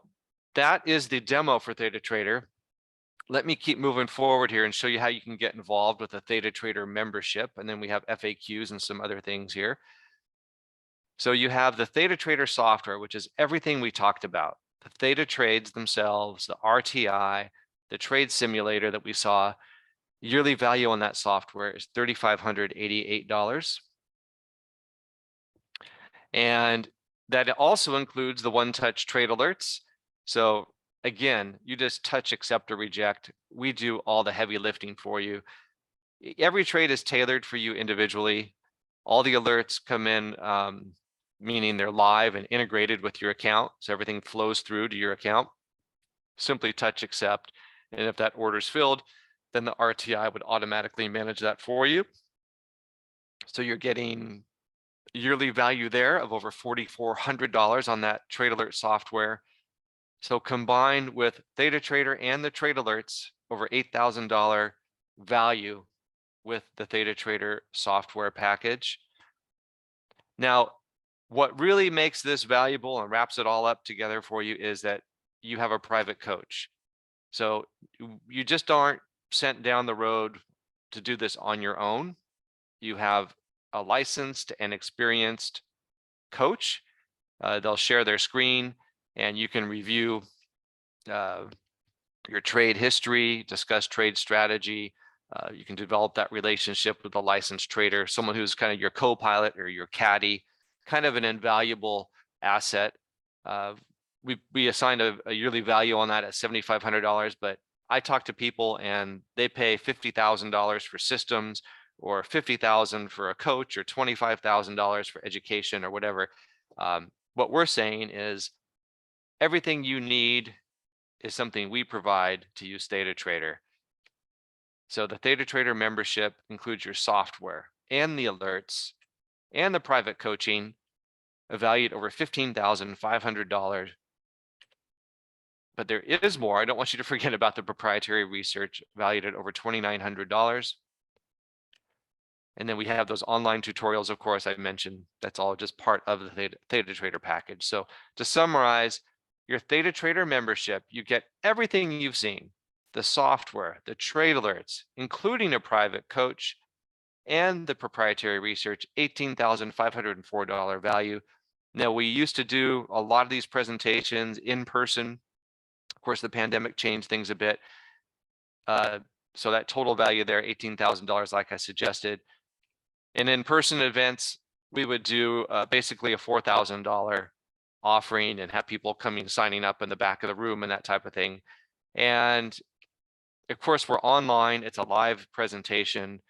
that is the demo for Theta Trader. Let me keep moving forward here and show you how you can get involved with a Theta Trader membership. And then we have FAQs and some other things here. So you have the Theta Trader software, which is everything we talked about. The Theta trades themselves, the RTI, the trade simulator that we saw. Yearly value on that software is $3,588. And that also includes the one-touch trade alerts. So again, you just touch, accept, or reject. We do all the heavy lifting for you. Every trade is tailored for you individually. All the alerts come in, meaning they're live and integrated with your account. So everything flows through to your account. Simply touch, accept. And if that order is filled, then the RTI would automatically manage that for you. So you're getting yearly value there of over $4,400 on that trade alert software. So combined with Theta Trader and the trade alerts, over $8,000 value with the Theta Trader software package. Now, what really makes this valuable and wraps it all up together for you is that you have a private coach. So you just aren't sent down the road to do this on your own. You have a licensed and experienced coach. They'll share their screen, and you can review your trade history, discuss trade strategy. You can develop that relationship with a licensed trader, someone who's kind of your co-pilot or your caddy, kind of an invaluable asset. We assigned a yearly value on that at $7,500, but I talk to people and they pay $50,000 for systems, or $50,000 for a coach, or $25,000 for education, or whatever. What we're saying is everything you need is something we provide to use Theta Trader. So the Theta Trader membership includes your software and the alerts and the private coaching, valued over $15,500. but there is more. I don't want you to forget about the proprietary research valued at over $2,900. And then we have those online tutorials, of course, I mentioned. That's all just part of the Theta Trader package. So to summarize, your Theta Trader membership, you get everything you've seen, the software, the trade alerts, including a private coach, and the proprietary research, $18,504 value. Now, we used to do a lot of these presentations in person. Of course, the pandemic changed things a bit. So that total value there, $18,000, like I suggested. And in-person events, we would do basically a $4,000 offering and have people coming, signing up in the back of the room and that type of thing. And of course, we're online. It's a live presentation.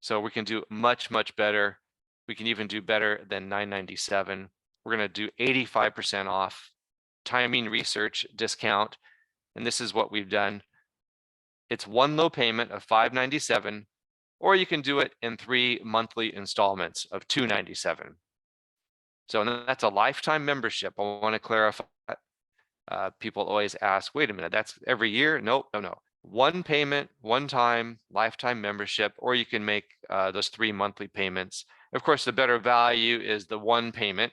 So we can do much, much better. We can even do better than $997. We're going to do 85% off timing research discount. And this is what we've done. It's one low payment of $597, or you can do it in 3 monthly installments of $297. So that's a lifetime membership. I want to clarify. People always ask, wait a minute, that's every year? Nope, no. One payment, one time, lifetime membership, or you can make those 3 monthly payments. Of course, the better value is the one payment,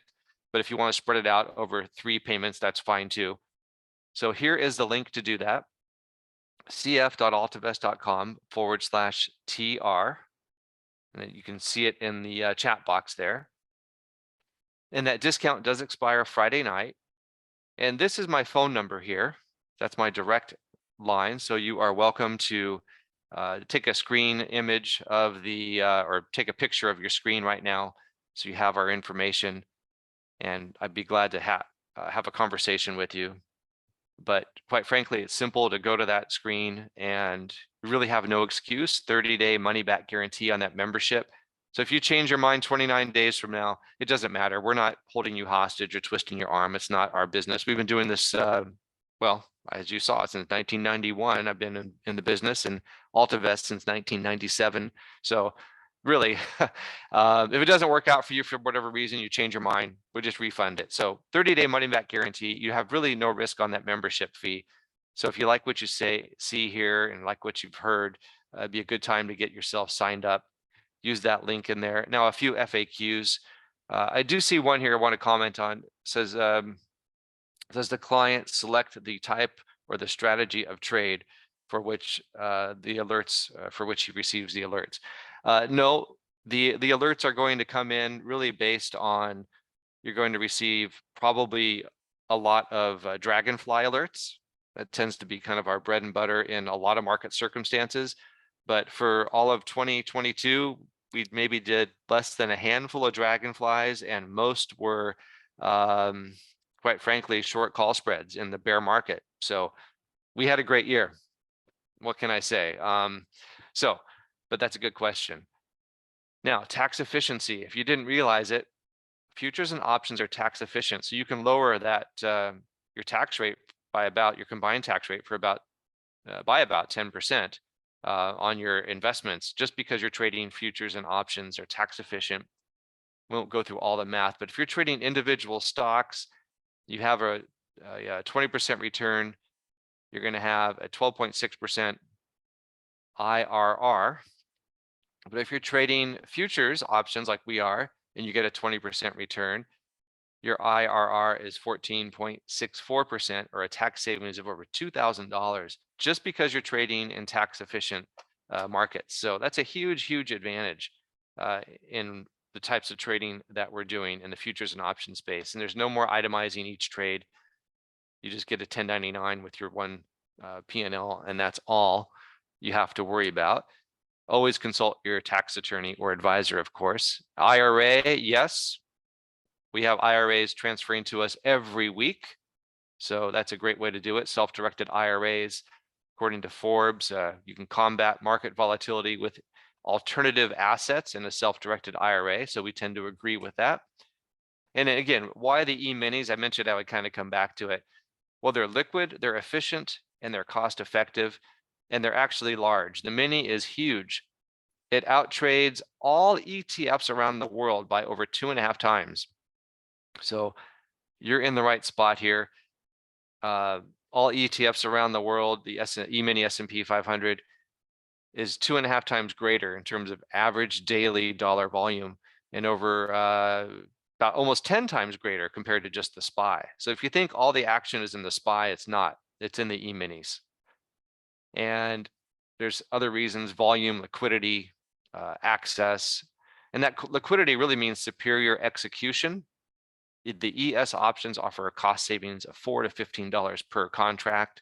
but if you want to spread it out over 3 payments, that's fine too. So here is the link to do that. cf.altivest.com/TR. And then you can see it in the chat box there. And that discount does expire Friday night. And this is my phone number here. That's my direct line. So you are welcome to take a screen image of the, or take a picture of your screen right now. So you have our information, and I'd be glad to have a conversation with you. But quite frankly, it's simple to go to that screen and you really have no excuse. 30-day money back guarantee on that membership. So if you change your mind 29 days from now, it doesn't matter. We're not holding you hostage or twisting your arm. It's not our business. We've been doing this, well, as you saw, since 1991. I've been in the business, and AltaVest since 1997. So really, if it doesn't work out for you for whatever reason, you change your mind, we'll just refund it. So 30-day money back guarantee, you have really no risk on that membership fee. So if you like what you see here and like what you've heard, it'd be a good time to get yourself signed up. Use that link in there. Now, a few FAQs. I do see one here I want to comment on. It says, does the client select the type or the strategy of trade for which the alerts, for which he receives the alerts? No, the alerts are going to come in really based on, you're going to receive probably a lot of dragonfly alerts. That tends to be kind of our bread and butter in a lot of market circumstances. But for all of 2022, we maybe did less than a handful of dragonflies, and most were, quite frankly, short call spreads in the bear market. So we had a great year. What can I say? But that's a good question. Now, tax efficiency. If you didn't realize it, futures and options are tax efficient. So you can lower that your tax rate by about, your combined tax rate for about by about 10% on your investments, just because you're trading futures and options are tax efficient. We won't go through all the math, but if you're trading individual stocks, you have a 20% return. You're going to have a 12.6% IRR. But if you're trading futures options like we are, and you get a 20% return, your IRR is 14.64%, or a tax savings of over $2,000, just because you're trading in tax efficient markets. So that's a huge, huge advantage in the types of trading that we're doing in the futures and options space. And there's no more itemizing each trade. You just get a 1099 with your one P&L, and that's all you have to worry about. Always consult your tax attorney or advisor, of course. IRA, yes, we have IRAs transferring to us every week. So that's a great way to do it. Self-directed IRAs, according to Forbes, you can combat market volatility with alternative assets in a self-directed IRA. So we tend to agree with that. And then again, why the E-minis? I mentioned I would kind of come back to it. Well, they're liquid, they're efficient, and they're cost effective, and they're actually large. The mini is huge. It outtrades all ETFs around the world by over 2.5 times. So you're in the right spot here. all ETFs around the world, the E-mini S&P 500 is 2.5 times greater in terms of average daily dollar volume, and over about almost 10 times greater compared to just the SPY. So if you think all the action is in the SPY, it's not. It's in the E-minis. And there's other reasons: volume, liquidity, access, and that liquidity really means superior execution. The ES options offer a cost savings of $4 to $15 per contract.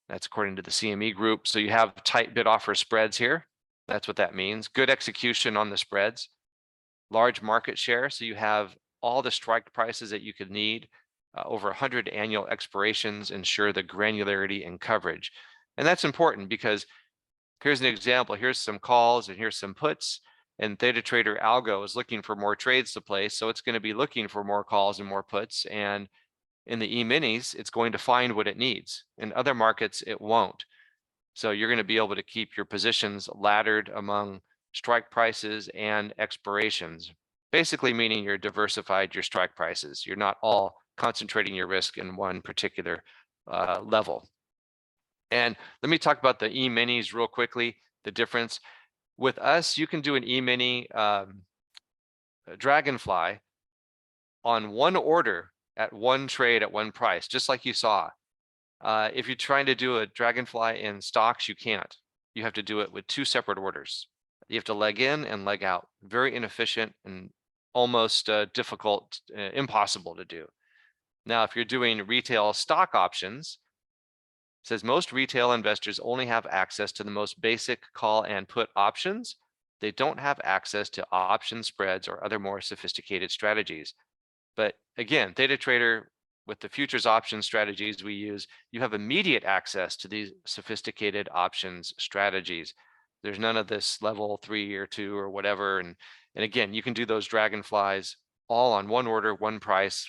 That's according to the CME Group. So you have tight bid offer spreads here. That's what that means. Good execution on the spreads. Large market share. So you have all the strike prices that you could need. Over 100 annual expirations ensure the granularity and coverage. And that's important because here's an example. Here's some calls and here's some puts. And ThetaTrader Algo is looking for more trades to place. So it's going to be looking for more calls and more puts. And in the E-minis, it's going to find what it needs. In other markets, it won't. So you're going to be able to keep your positions laddered among strike prices and expirations, basically meaning you're diversified your strike prices. You're not all concentrating your risk in one particular level. And let me talk about the E-minis real quickly, the difference. With us, you can do an E-mini Dragonfly on one order at one trade at one price, just like you saw. If you're trying to do a Dragonfly in stocks, you can't. You have to do it with 2 separate orders. You have to leg in and leg out. Very inefficient and almost difficult, impossible to do. Now, if you're doing retail stock options, it says most retail investors only have access to the most basic call and put options. They don't have access to option spreads or other more sophisticated strategies. But again, ThetaTrader, with the futures option strategies we use, you have immediate access to these sophisticated options strategies. There's none of this level 3 or 2 or whatever. And again, you can do those Dragonflies all on one order, one price,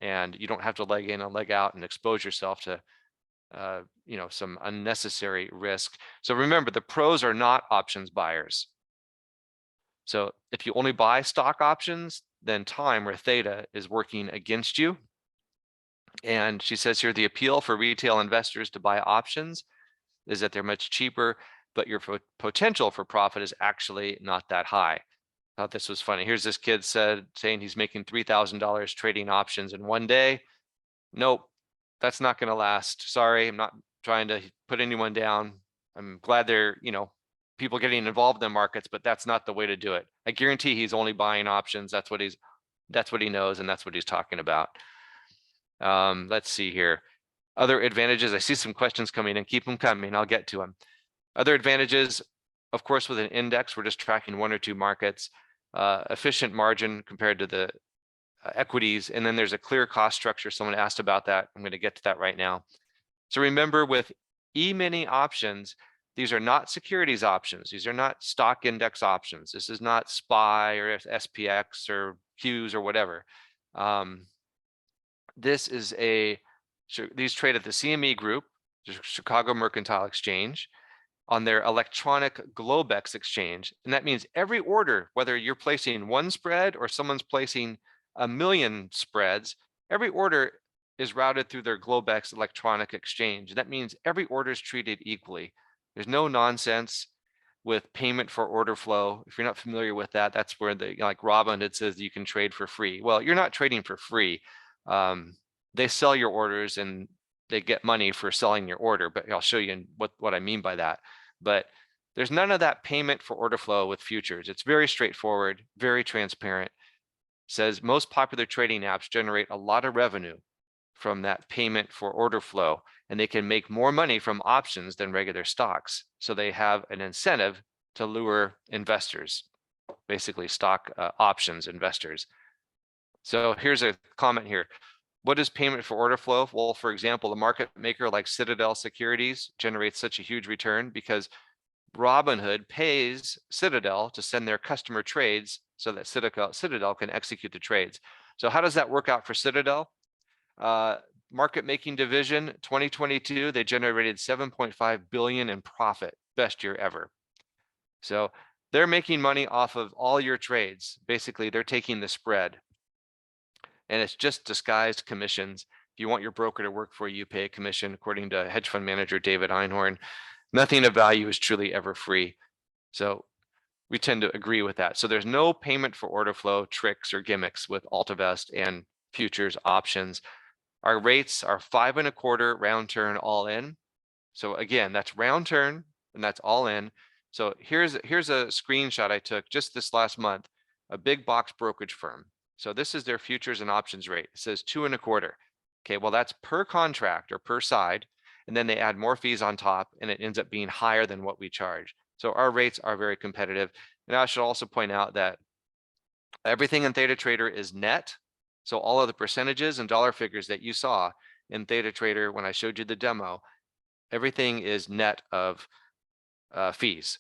and you don't have to leg in and leg out and expose yourself to some unnecessary risk. So remember, the pros are not options buyers. So if you only buy stock options, then time or theta is working against you. And she says here, the appeal for retail investors to buy options is that they're much cheaper, but your potential for profit is actually not that high. I thought this was funny. Here's this kid saying he's making $3,000 trading options in one day. Nope, that's not going to last. Sorry, I'm not trying to put anyone down. I'm glad they're, people getting involved in the markets, but that's not the way to do it. I guarantee he's only buying options. That's what he knows, and that's what he's talking about. Let's see here. Other advantages. I see some questions coming in. Keep them coming. I'll get to them. Other advantages, of course, with an index, we're just tracking 1 or 2 markets. Efficient margin compared to the equities, and then there's a clear cost structure. Someone asked about that. I'm going to get to that right now. So remember, with E-mini options, these are not securities options. These are not stock index options. This is not SPY or SPX or Qs or whatever. This is these trade at the CME Group, the Chicago Mercantile Exchange, on their electronic Globex exchange. And that means every order, whether you're placing one spread or someone's placing 1 million spreads, every order is routed through their Globex electronic exchange. That means every order is treated equally. There's no nonsense with payment for order flow. If you're not familiar with that, that's where like Robinhood says you can trade for free. Well, you're not trading for free. They sell your orders and they get money for selling your order, but I'll show you what I mean by that. But there's none of that payment for order flow with futures. It's very straightforward, very transparent. Says most popular trading apps generate a lot of revenue from that payment for order flow, and they can make more money from options than regular stocks. So they have an incentive to lure investors, basically stock options investors. So here's a comment here. What is payment for order flow? Well, for example, a market maker like Citadel Securities generates such a huge return because Robinhood pays Citadel to send their customer trades so that Citadel can execute the trades. So how does that work out for Citadel? Market making division, 2022, they generated 7.5 billion in profit, best year ever. So they're making money off of all your trades. Basically, they're taking the spread. And it's just disguised commissions. If you want your broker to work for you, you pay a commission, according to hedge fund manager David Einhorn. Nothing of value is truly ever free. So we tend to agree with that. So there's no payment for order flow tricks or gimmicks with AltaVest and futures options. Our rates are 5.25 round turn all in. So again, that's round turn and that's all in. So here's a screenshot I took just this last month, a big box brokerage firm. So this is their futures and options rate. It says 2.25. Okay, well, that's per contract or per side. And then they add more fees on top and it ends up being higher than what we charge. So our rates are very competitive. And I should also point out that everything in Theta Trader is net. So all of the percentages and dollar figures that you saw in Theta Trader when I showed you the demo, everything is net of fees.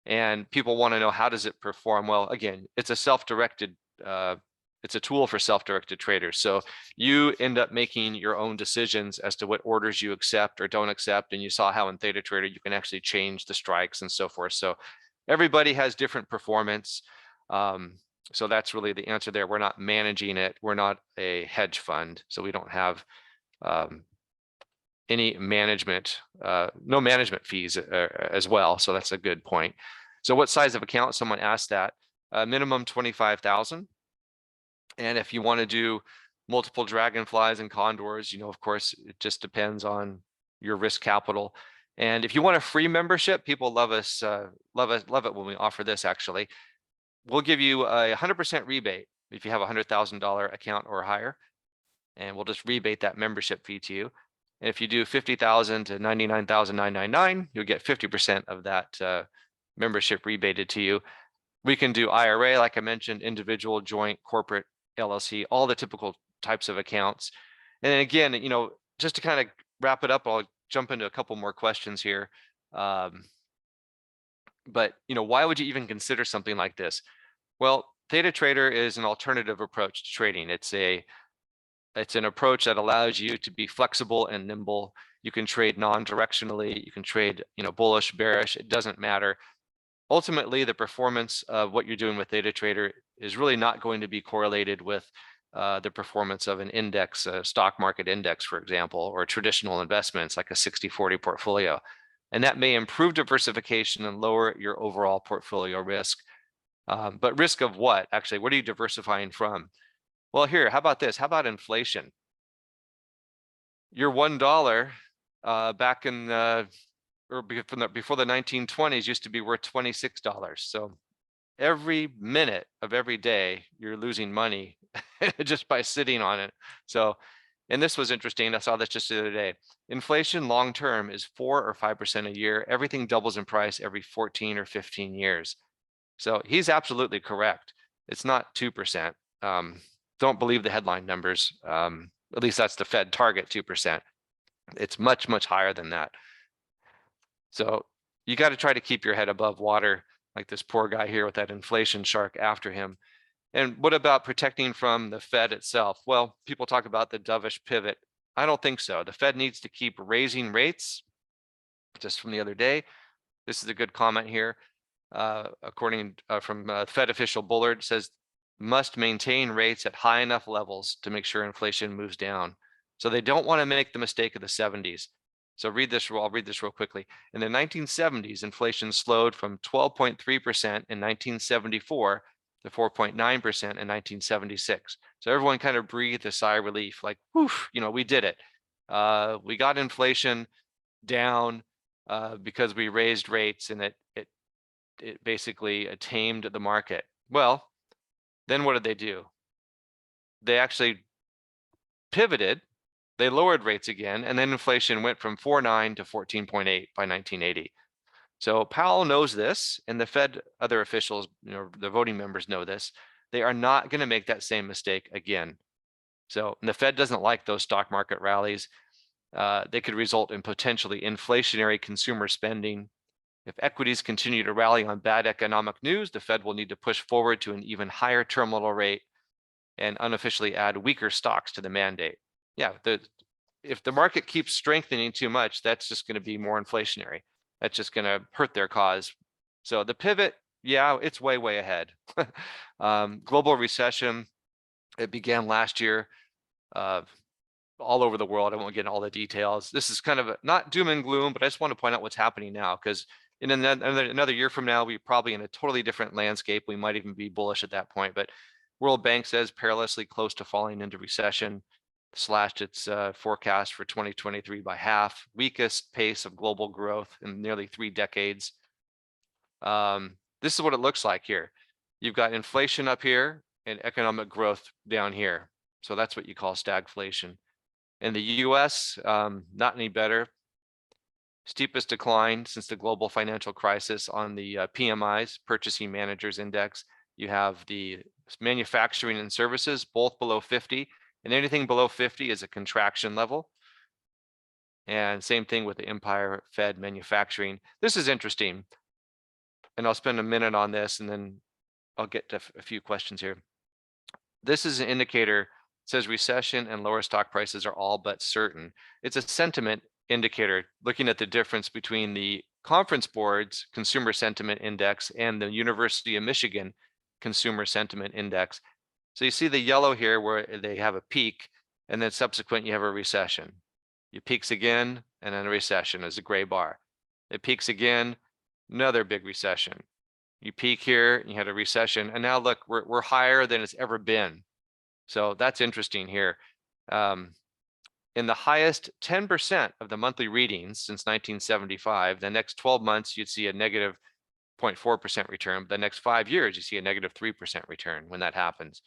And people want to know, how does it perform? Well, again, it's a self-directed, it's a tool for self-directed traders. So you end up making your own decisions as to what orders you accept or don't accept. And you saw how in Theta Trader, you can actually change the strikes and so forth. So everybody has different performance. So that's really the answer there. We're not managing it. We're not a hedge fund. So we don't have any management, no management fees as well. So that's a good point. So what size of account? Someone asked that. Minimum 25,000. And if you want to do multiple dragonflies and condors, of course, it just depends on your risk capital. And if you want a free membership, people love us, love it when we offer this. Actually, we'll give you a 100% rebate if you have a $100,000 account or higher, and we'll just rebate that membership fee to you. And if you do 50,000 to 99,999, you'll get 50% of that membership rebated to you. We can do IRA, like I mentioned, individual, joint, corporate, LLC, all the typical types of accounts. And then again, just to kind of wrap it up, I'll jump into a couple more questions here. But why would you even consider something like this? Well, Theta Trader is an alternative approach to trading. It's an approach that allows you to be flexible and nimble. You can trade non-directionally. You can trade, bullish, bearish. It doesn't matter. Ultimately, the performance of what you're doing with Theta Trader is really not going to be correlated with the performance of an index, a stock market index, for example, or traditional investments like a 60-40 portfolio. And that may improve diversification and lower your overall portfolio risk. But risk of what? Actually, what are you diversifying from? Well, here, how about this? How about inflation? Your $1 back in or before the 1920s used to be worth $26. So every minute of every day, you're losing money just by sitting on it. So, and this was interesting. I saw this just the other day. Inflation long-term is 4 or 5% a year. Everything doubles in price every 14 or 15 years. So he's absolutely correct. It's not 2%. Don't believe the headline numbers. At least that's the Fed target, 2%. It's much, much higher than that. So you got to try to keep your head above water, like this poor guy here with that inflation shark after him. And what about protecting from the Fed itself? Well, people talk about the dovish pivot. I don't think so. The Fed needs to keep raising rates. Just from the other day, this is a good comment here. According from Fed official Bullard, says must maintain rates at high enough levels to make sure inflation moves down. So they don't want to make the mistake of the 70s. So I'll read this real quickly. In the 1970s, inflation slowed from 12.3% in 1974 to 4.9% in 1976. So everyone kind of breathed a sigh of relief, like, whew, we did it. We got inflation down because we raised rates, and it basically tamed the market. Well, then what did they do? They actually pivoted. They lowered rates again, and then inflation went from 4.9 to 14.8 by 1980. So Powell knows this, and the Fed, other officials, the voting members know this. They are not going to make that same mistake again. So the Fed doesn't like those stock market rallies. They could result in potentially inflationary consumer spending. If equities continue to rally on bad economic news, the Fed will need to push forward to an even higher terminal rate and unofficially add weaker stocks to the mandate. Yeah, if the market keeps strengthening too much, that's just going to be more inflationary. That's just going to hurt their cause. So the pivot, yeah, it's way, way ahead. Global recession, it began last year. all over the world. I won't get into all the details. This is kind of not doom and gloom, but I just want to point out what's happening now, because in another year from now, we're probably in a totally different landscape. We might even be bullish at that point. But World Bank says perilously close to falling into recession, slashed its forecast for 2023 by half, weakest pace of global growth in nearly 3 decades. This is what it looks like here. You've got inflation up here and economic growth down here. So that's what you call stagflation. In the US, not any better. Steepest decline since the global financial crisis on the PMIs, Purchasing Managers Index. You have the manufacturing and services, both below 50, and anything below 50 is a contraction level. And same thing with the Empire Fed manufacturing. This is interesting, and I'll spend a minute on this, and then I'll get to a few questions here. This is an indicator. It says recession and lower stock prices are all but certain. It's a sentiment indicator, looking at the difference between the Conference Board's Consumer Sentiment Index and the University of Michigan Consumer Sentiment Index. So you see the yellow here where they have a peak, and then subsequent you have a recession. It peaks again, and then a recession is a gray bar. It peaks again, another big recession. You peak here, and you had a recession, and now look, we're higher than it's ever been. So that's interesting here. In the highest 10% of the monthly readings since 1975, the next 12 months, you'd see a negative 0.4% return. But the next 5 years, you see a negative 3% return when that happens.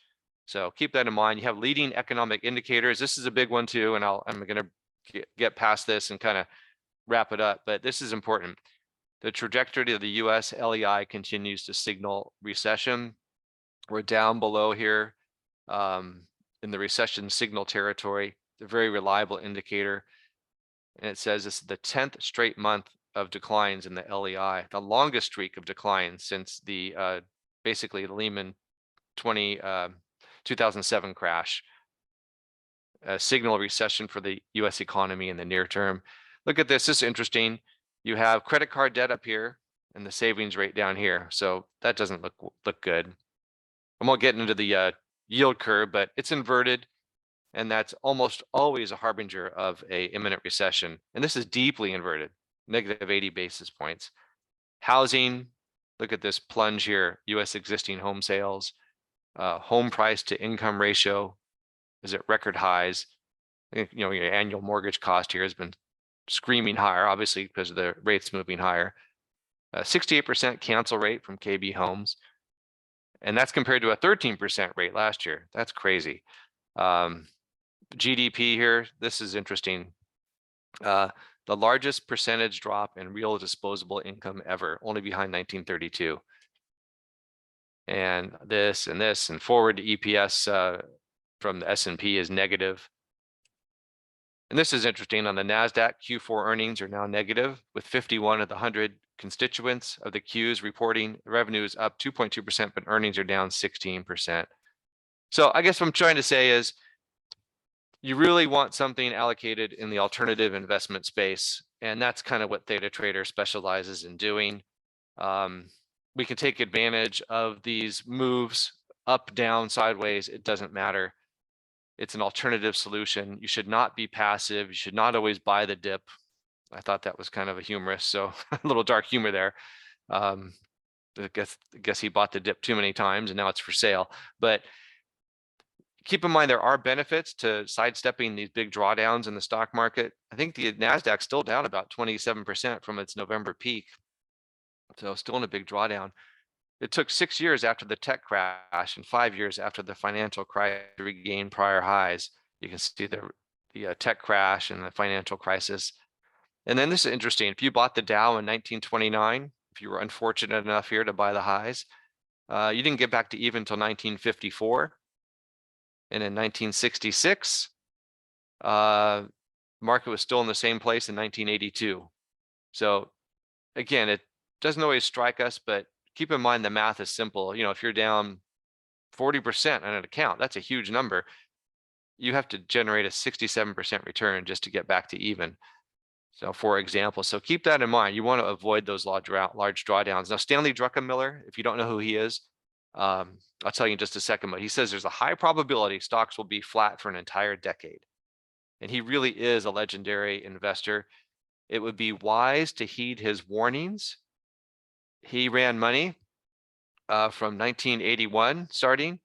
So keep that in mind. You have leading economic indicators. This is a big one too, and I'm going to get past this and kind of wrap it up, but this is important. The trajectory of the US LEI continues to signal recession. We're down below here in the recession signal territory. It's a very reliable indicator. And it says this is the 10th straight month of declines in the LEI, the longest streak of declines since the basically the Lehman 2007 crash. A signal recession for the US economy in the near term. Look at this. This is interesting. You have credit card debt up here and the savings rate down here. So that doesn't look good. I won't get into the yield curve, but it's inverted, and that's almost always a harbinger of a imminent recession. And this is deeply inverted, negative 80 basis points. Housing, look at this plunge here. US existing home sales, home price to income ratio is at record highs. You know, your annual mortgage cost here has been screaming higher, obviously because of the rates moving higher. 68% cancel rate from KB Homes. And that's compared to a 13% rate last year. That's crazy. GDP here, this is interesting. The largest percentage drop in real disposable income ever, only behind 1932. And this and forward EPS from the S&P is negative. And this is interesting. On the NASDAQ, Q4 earnings are now negative, with 51 of the 100 constituents of the Qs reporting revenues up 2.2%, but earnings are down 16%. So I guess what I'm trying to say is you really want something allocated in the alternative investment space. And that's kind of what Theta Trader specializes in doing. We can take advantage of these moves up, down, sideways. It doesn't matter. It's an alternative solution. You should not be passive. You should not always buy the dip. I thought that was kind of a humorous, so a little dark humor there. I guess he bought the dip too many times and now it's for sale. But keep in mind, there are benefits to sidestepping these big drawdowns in the stock market. I think the NASDAQ's still down about 27% from its November peak. So still in a big drawdown. It took 6 years after the tech crash and 5 years after the financial crisis to regain prior highs. You can see the tech crash and the financial crisis. And then this is interesting. If you bought the Dow in 1929, if you were unfortunate enough here to buy the highs, you didn't get back to even until 1954. And in 1966, market was still in the same place in 1982. So again, it doesn't always strike us, but keep in mind the math is simple. You know, if you're down 40% on an account, that's a huge number. You have to generate a 67% return just to get back to even. So for example, so keep that in mind. You want to avoid those large drawdowns. Now, Stanley Druckenmiller, if you don't know who he is, I'll tell you in just a second, but he says there's a high probability stocks will be flat for an entire decade. and he really is a legendary investor, it would be wise to heed his warnings. He ran money from 1981 starting,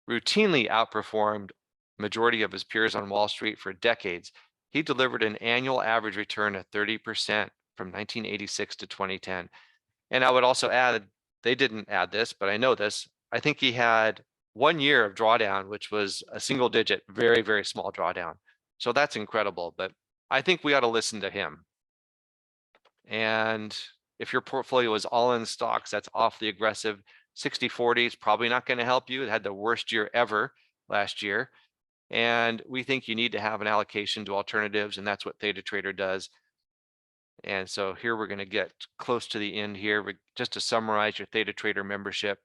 routinely outperformed majority of his peers on Wall Street for decades. He delivered an annual average return of 30% from 1986 to 2010. And I would also add, they didn't add this, but I know this. I think he had 1 year of drawdown, which was a single digit, very, very small drawdown. So that's incredible, but I think we ought to listen to him. And if your portfolio is all in stocks, that's awfully aggressive. 60-40 is probably not going to help you. It had the worst year ever last year. And we think you need to have an allocation to alternatives, and that's what Theta Trader does. And so here we're going to get close to the end here. Just to summarize your Theta Trader membership,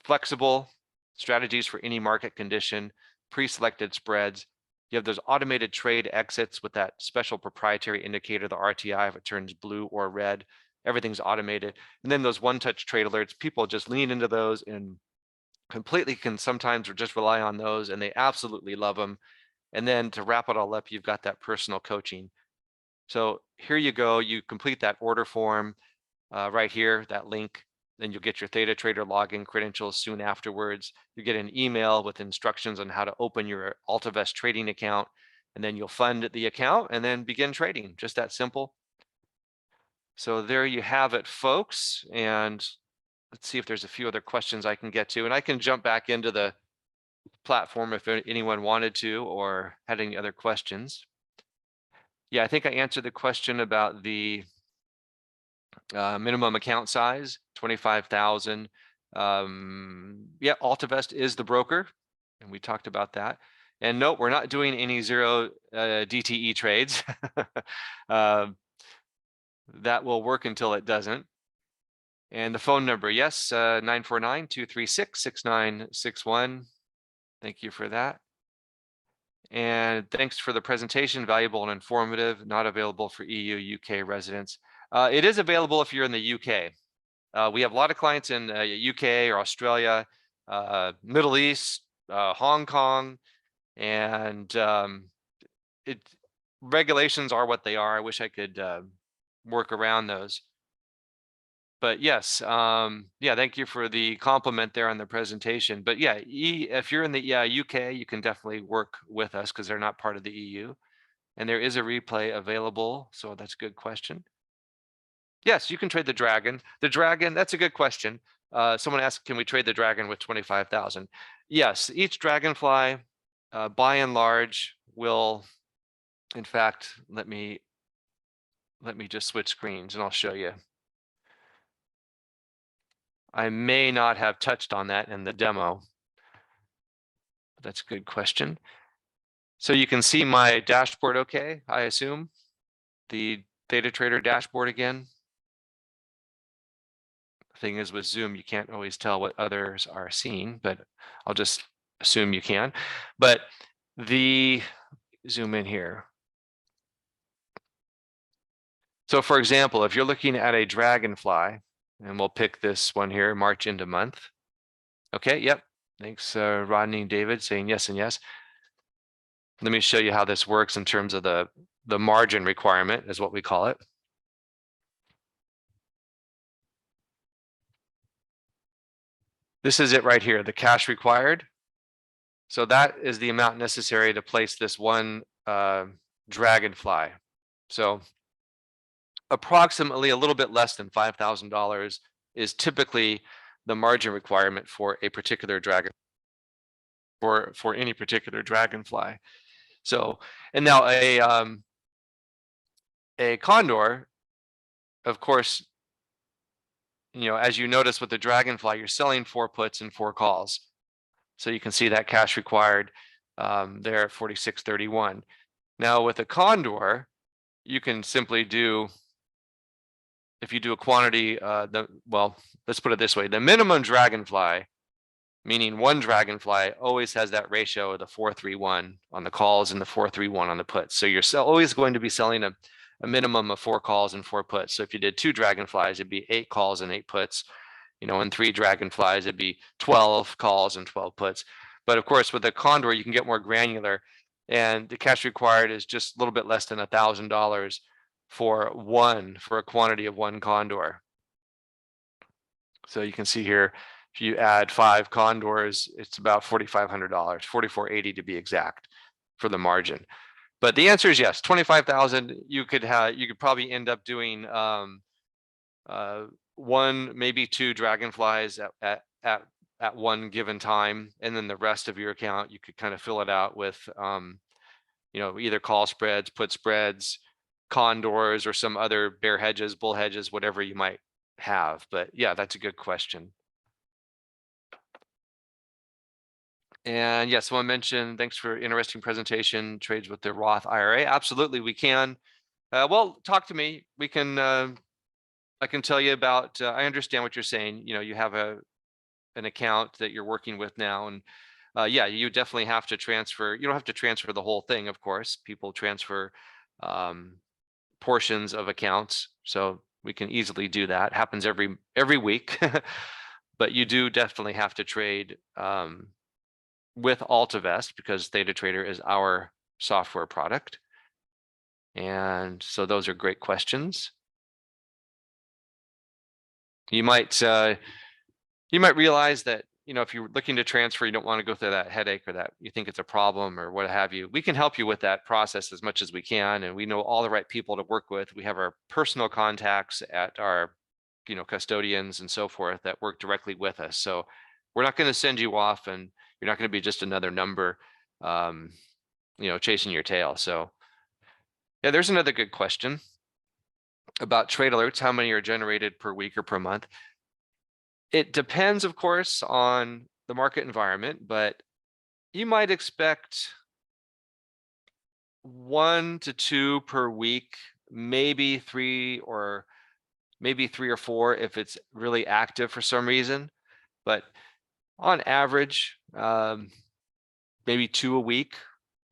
flexible strategies for any market condition, pre-selected spreads. You have those automated trade exits with that special proprietary indicator, the RTI, if it turns blue or red, everything's automated. And then those one-touch trade alerts, people just lean into those and completely can sometimes just rely on those, and they absolutely love them. And then to wrap it all up, you've got that personal coaching. So here you go, you complete that order form right here, that link. Then you'll get your Theta Trader login credentials soon afterwards. You get an email with instructions on how to open your AltaVest trading account, and then you'll fund the account and then begin trading. Just that simple. So there you have it, folks. And let's see if there's a few other questions I can get to, and I can jump back into the platform if anyone wanted to or had any other questions. Yeah, I think I answered the question about the minimum account size, 25,000. Yeah, AltaVest is the broker, and we talked about that. And no, we're not doing any zero DTE trades. That will work until it doesn't. And the phone number, yes, 949-236-6961. Thank you for that. And thanks for the presentation, valuable and informative, not available for EU, UK residents. It is available if you're in the UK. We have a lot of clients in UK or Australia, Middle East, Hong Kong, and regulations are what they are. I wish I could work around those. But yes, yeah, thank you for the compliment there on the presentation. But yeah, if you're in the UK, you can definitely work with us because they're not part of the EU. And there is a replay available, so that's a good question. Yes, you can trade the Dragon. The Dragon, that's a good question. Someone asked, can we trade the Dragon with 25,000? Yes, each Dragonfly, by and large, will, in fact, let me just switch screens and I'll show you. I may not have touched on that in the demo. That's a good question. So you can see my dashboard okay, I assume? The Theta Trader dashboard again. The thing is with Zoom, you can't always tell what others are seeing, but I'll just assume you can. But the, zoom in here. So for example, if you're looking at a Dragonfly, and we'll pick this one here, March into month. Okay, yep. Thanks, Rodney and David saying yes and yes. Let me show you how this works in terms of the margin requirement is what we call it. This is it right here, the cash required. So that is the amount necessary to place this one Dragonfly. So approximately a little bit less than $5,000 is typically the margin requirement for a particular dragon, for any particular Dragonfly. So, and now a Condor, of course, you know, as you notice with the Dragonfly, you're selling 4 puts and 4 calls. So you can see that cash required there at 46.31. Now with a Condor, you can simply do, if you do a quantity, well, let's put it this way, the minimum Dragonfly, meaning one Dragonfly, always has that ratio of the 4-3-1 on the calls and the 4-3-1 on the puts. So you're always going to be selling a minimum of 4 calls and 4 puts. So if you did 2 Dragonflies, it'd be 8 calls and 8 puts. You know, and 3 Dragonflies, it'd be 12 calls and 12 puts. But of course, with the Condor, you can get more granular. And the cash required is just a little bit less than $1,000 for a quantity of one condor. So you can see here, if you add 5 condors, it's about $4,500, $4,480 to be exact for the margin. But the answer is yes, 25,000. You could probably end up doing 1, maybe 2 dragonflies at one given time, and then the rest of your account you could kind of fill it out with either call spreads, put spreads, condors, or some other bear hedges, bull hedges, whatever you might have. But yeah, that's a good question. And yes, someone mentioned, thanks for interesting presentation, trades with the Roth IRA. Absolutely, we can. Well, talk to me. We can, I can tell you about, I understand what you're saying. You have an account that you're working with now, and yeah, you definitely have to transfer. You don't have to transfer the whole thing, of course. People transfer portions of accounts, so we can easily do that. Happens every week. But you do definitely have to trade with AltaVest, because ThetaTrader is our software product. And so those are great questions. You might realize that, if you're looking to transfer, you don't want to go through that headache, or that you think it's a problem or what have you. We can help you with that process as much as we can. And we know all the right people to work with. We have our personal contacts at our, custodians and so forth that work directly with us. So we're not going to send you off, and you're not going to be just another number, chasing your tail. So yeah, there's another good question about trade alerts. How many are generated per week or per month? It depends, of course, on the market environment, but you might expect 1 to 2 per week, maybe 3 or 4 if it's really active for some reason. But on average, maybe 2 a week,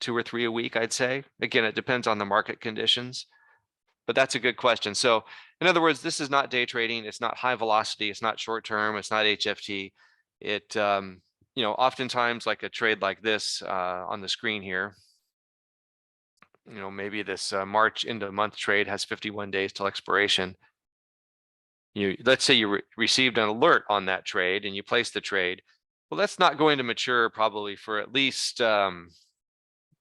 2 or 3 a week, I'd say. Again, it depends on the market conditions. But that's a good question. So in other words, this is not day trading. It's not high velocity. It's not short term. It's not HFT. It, oftentimes, like a trade like this on the screen here, maybe this March into month trade has 51 days till expiration. Let's say you received an alert on that trade and you placed the trade. Well, that's not going to mature probably for at least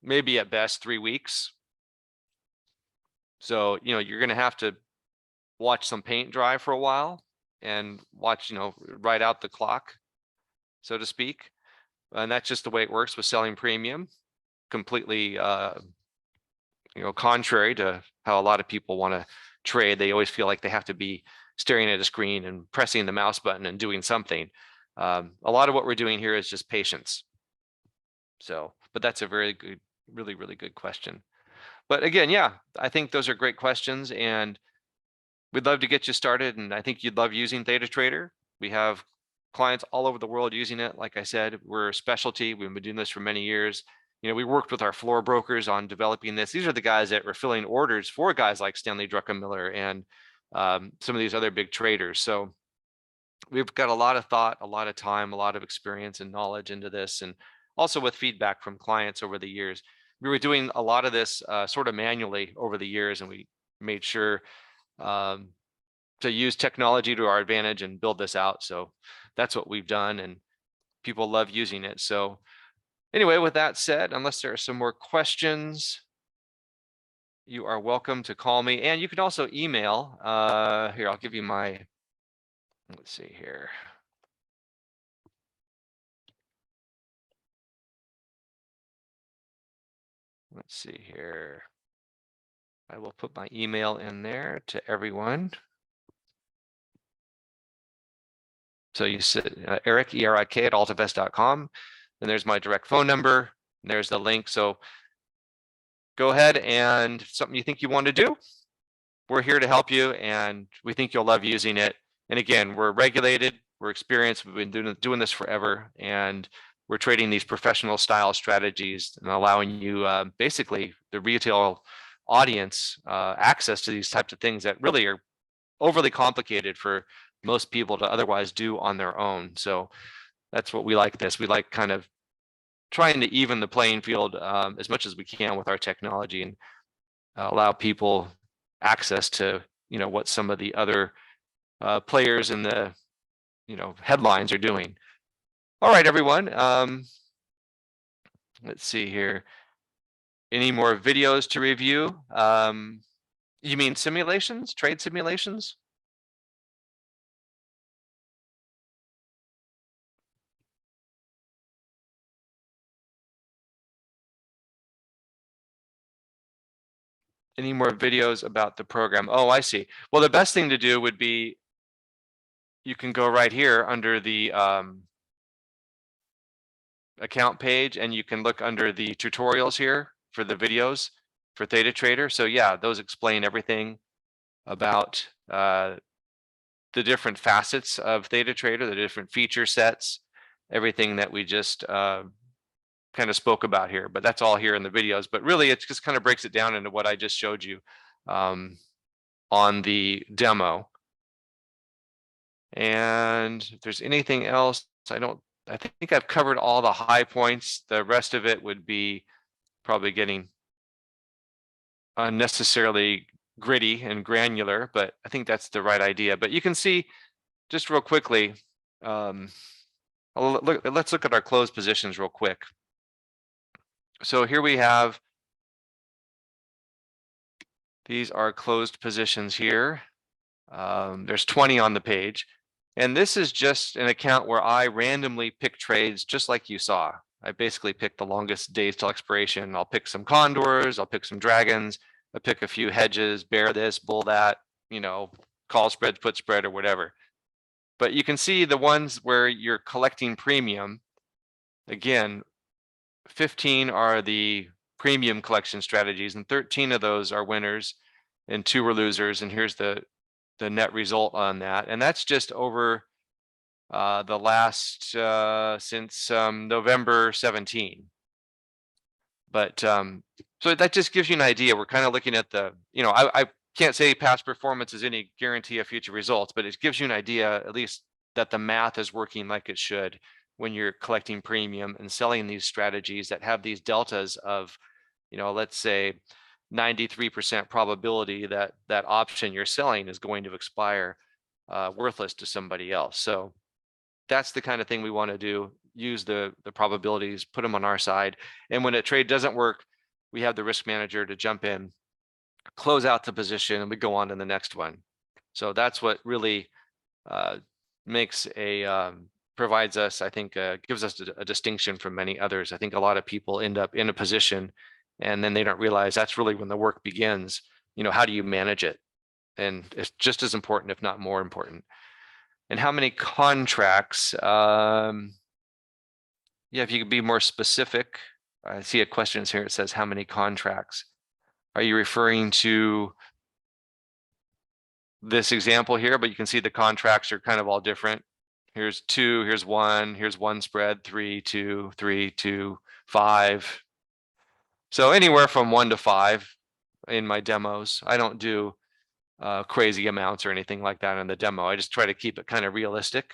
maybe at best 3 weeks. So, you're going to have to watch some paint dry for a while and watch, ride out the clock, so to speak. And that's just the way it works with selling premium. Completely, contrary to how a lot of people want to trade. They always feel like they have to be staring at a screen and pressing the mouse button and doing something. A lot of what we're doing here is just patience. So, but that's a very good, really, really good question. But again, yeah, I think those are great questions, and we'd love to get you started. And I think you'd love using ThetaTrader. We have clients all over the world using it. Like I said, we're a specialty. We've been doing this for many years. We worked with our floor brokers on developing this. These are the guys that were filling orders for guys like Stanley Druckenmiller and some of these other big traders. So we've got a lot of thought, a lot of time, a lot of experience and knowledge into this, and also with feedback from clients over the years. We were doing a lot of this sort of manually over the years, and we made sure to use technology to our advantage and build this out. So that's what we've done, and people love using it. So anyway, with that said, unless there are some more questions, you are welcome to call me, and you can also email. Here, I'll give you my, let's see here. Let's see here. I will put my email in there to everyone. So you said Eric, E-R-I-K at altavest.com. And there's my direct phone number. And there's the link. So go ahead, and if something you think you want to do, we're here to help you, and we think you'll love using it. And again, we're regulated, we're experienced, we've been doing this forever, and we're trading these professional style strategies and allowing you basically the retail audience access to these types of things that really are overly complicated for most people to otherwise do on their own. So that's what we like this. We like kind of trying to even the playing field as much as we can with our technology and allow people access to, you know, what some of the other players in the, you know, headlines are doing. All right, everyone. Let's see here. Any more videos to review? You mean simulations, trade simulations? Any more videos about the program? Oh, I see. Well, the best thing to do would be you can go right here under the account page and you can look under the tutorials here for the videos for ThetaTrader. So yeah, those explain everything about the different facets of ThetaTrader, the different feature sets, everything that we just kind of spoke about here, but that's all here in the videos. But really, it just kind of breaks it down into what I just showed you on the demo. And if there's anything else, I think I've covered all the high points. The rest of it would be probably getting unnecessarily gritty and granular, but I think that's the right idea. But you can see just real quickly, let's look at our closed positions real quick. So here we have, these are closed positions here. There's 20 on the page. And this is just an account where I randomly pick trades just like you saw. I basically pick the longest days till expiration. I'll pick some condors, I'll pick some dragons, I pick a few hedges, bear this, bull that, you know, call spread, put spread, or whatever. But you can see the ones where you're collecting premium. Again, 15 are the premium collection strategies, and 13 of those are winners and 2 are losers. And here's the net result on that. And that's just over the last since November 17. But so that just gives you an idea. We're kind of looking at the, you know, I can't say past performance is any guarantee of future results, but it gives you an idea at least that the math is working like it should when you're collecting premium and selling these strategies that have these deltas of, you know, let's say 93% probability that that option you're selling is going to expire worthless to somebody else. So that's the kind of thing we want to do. Use the probabilities, put them on our side. And when a trade doesn't work, we have the risk manager to jump in, close out the position, and we go on to the next one. So that's what really makes provides us, I think, gives us a distinction from many others. I think a lot of people end up in a position and then they don't realize that's really when the work begins. You know, how do you manage it? And it's just as important, if not more important. And how many contracts? Yeah, if you could be more specific. I see a question here. It says, how many contracts? Are you referring to this example here? But you can see the contracts are kind of all different. Here's 2, here's 1, here's 1 spread, 3, 2, 3, 2, 5. So anywhere from 1 to 5 in my demos. I don't do crazy amounts or anything like that in the demo. I just try to keep it kind of realistic,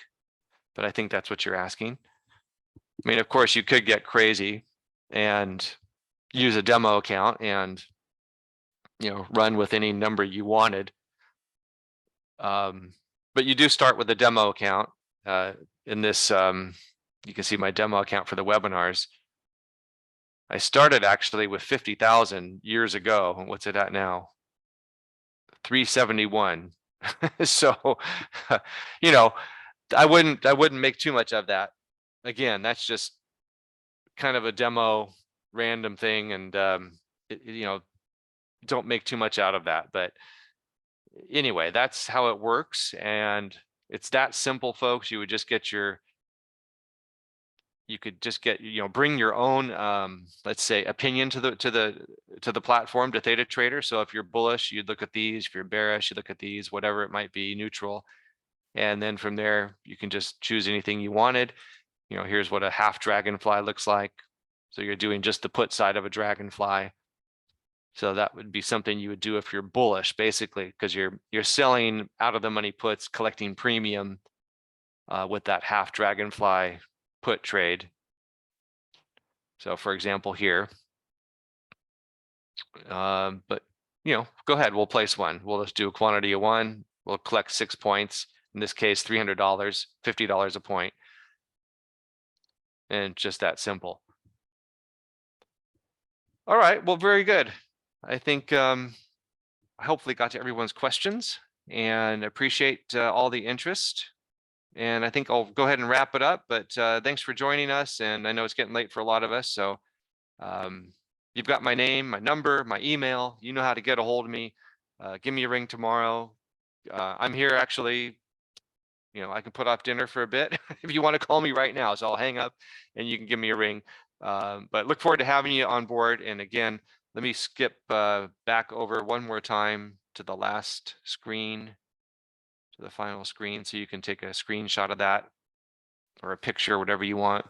but I think that's what you're asking. I mean, of course, you could get crazy and use a demo account and, you know, run with any number you wanted. But you do start with a demo account. In this, you can see my demo account for the webinars. I started actually with 50,000 years ago. What's it at now? 371. So, you know, I wouldn't make too much of that. Again, that's just kind of a demo random thing, and you know, don't make too much out of that. But anyway, that's how it works, and it's that simple, folks. You would just get your, you could just get, you know, bring your own let's say opinion to the platform, to ThetaTrader. So if you're bullish, you'd look at these. If you're bearish, you look at these, whatever it might be, neutral. And then from there, you can just choose anything you wanted. You know, here's what a half dragonfly looks like. So you're doing just the put side of a dragonfly. So that would be something you would do if you're bullish, basically, because you're selling out of the money puts, collecting premium with that half dragonfly put trade. So for example, here, but go ahead, we'll place one. We'll just do a quantity of one. We'll collect 6 points. In this case, $300, $50 a point. And just that simple. All right, well, very good. I think I hopefully got to everyone's questions and appreciate all the interest. And I think I'll go ahead and wrap it up, but thanks for joining us. And I know it's getting late for a lot of us. So you've got my name, my number, my email. You know how to get a hold of me. Give me a ring tomorrow. I'm here actually. I can put off dinner for a bit if you want to call me right now. So I'll hang up and you can give me a ring. But look forward to having you on board. And again, let me skip back over one more time to the last screen, to the final screen, so you can take a screenshot of that or a picture, whatever you want.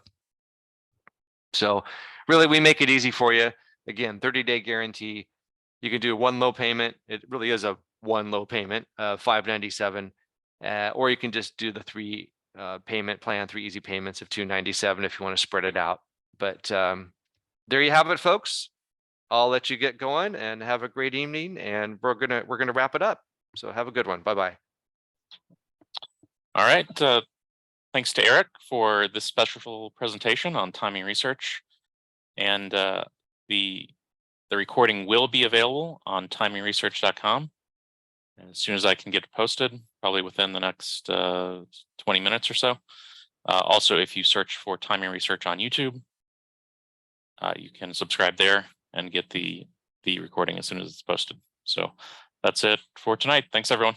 So really, we make it easy for you. Again, 30-day guarantee. You can do one low payment. It really is a one low payment, $597. Or you can just do the 3 payment plan, 3 easy payments of $297 if you want to spread it out. But there you have it, folks. I'll let you get going and have a great evening. And we're gonna wrap it up. So have a good one. Bye-bye. All right. Thanks to Eric for this special presentation on timing research. And the recording will be available on timingresearch.com. as soon as I can get it posted, probably within the next 20 minutes or so. Also, if you search for timing research on YouTube, you can subscribe there and get the recording as soon as it's posted. So that's it for tonight. Thanks, everyone.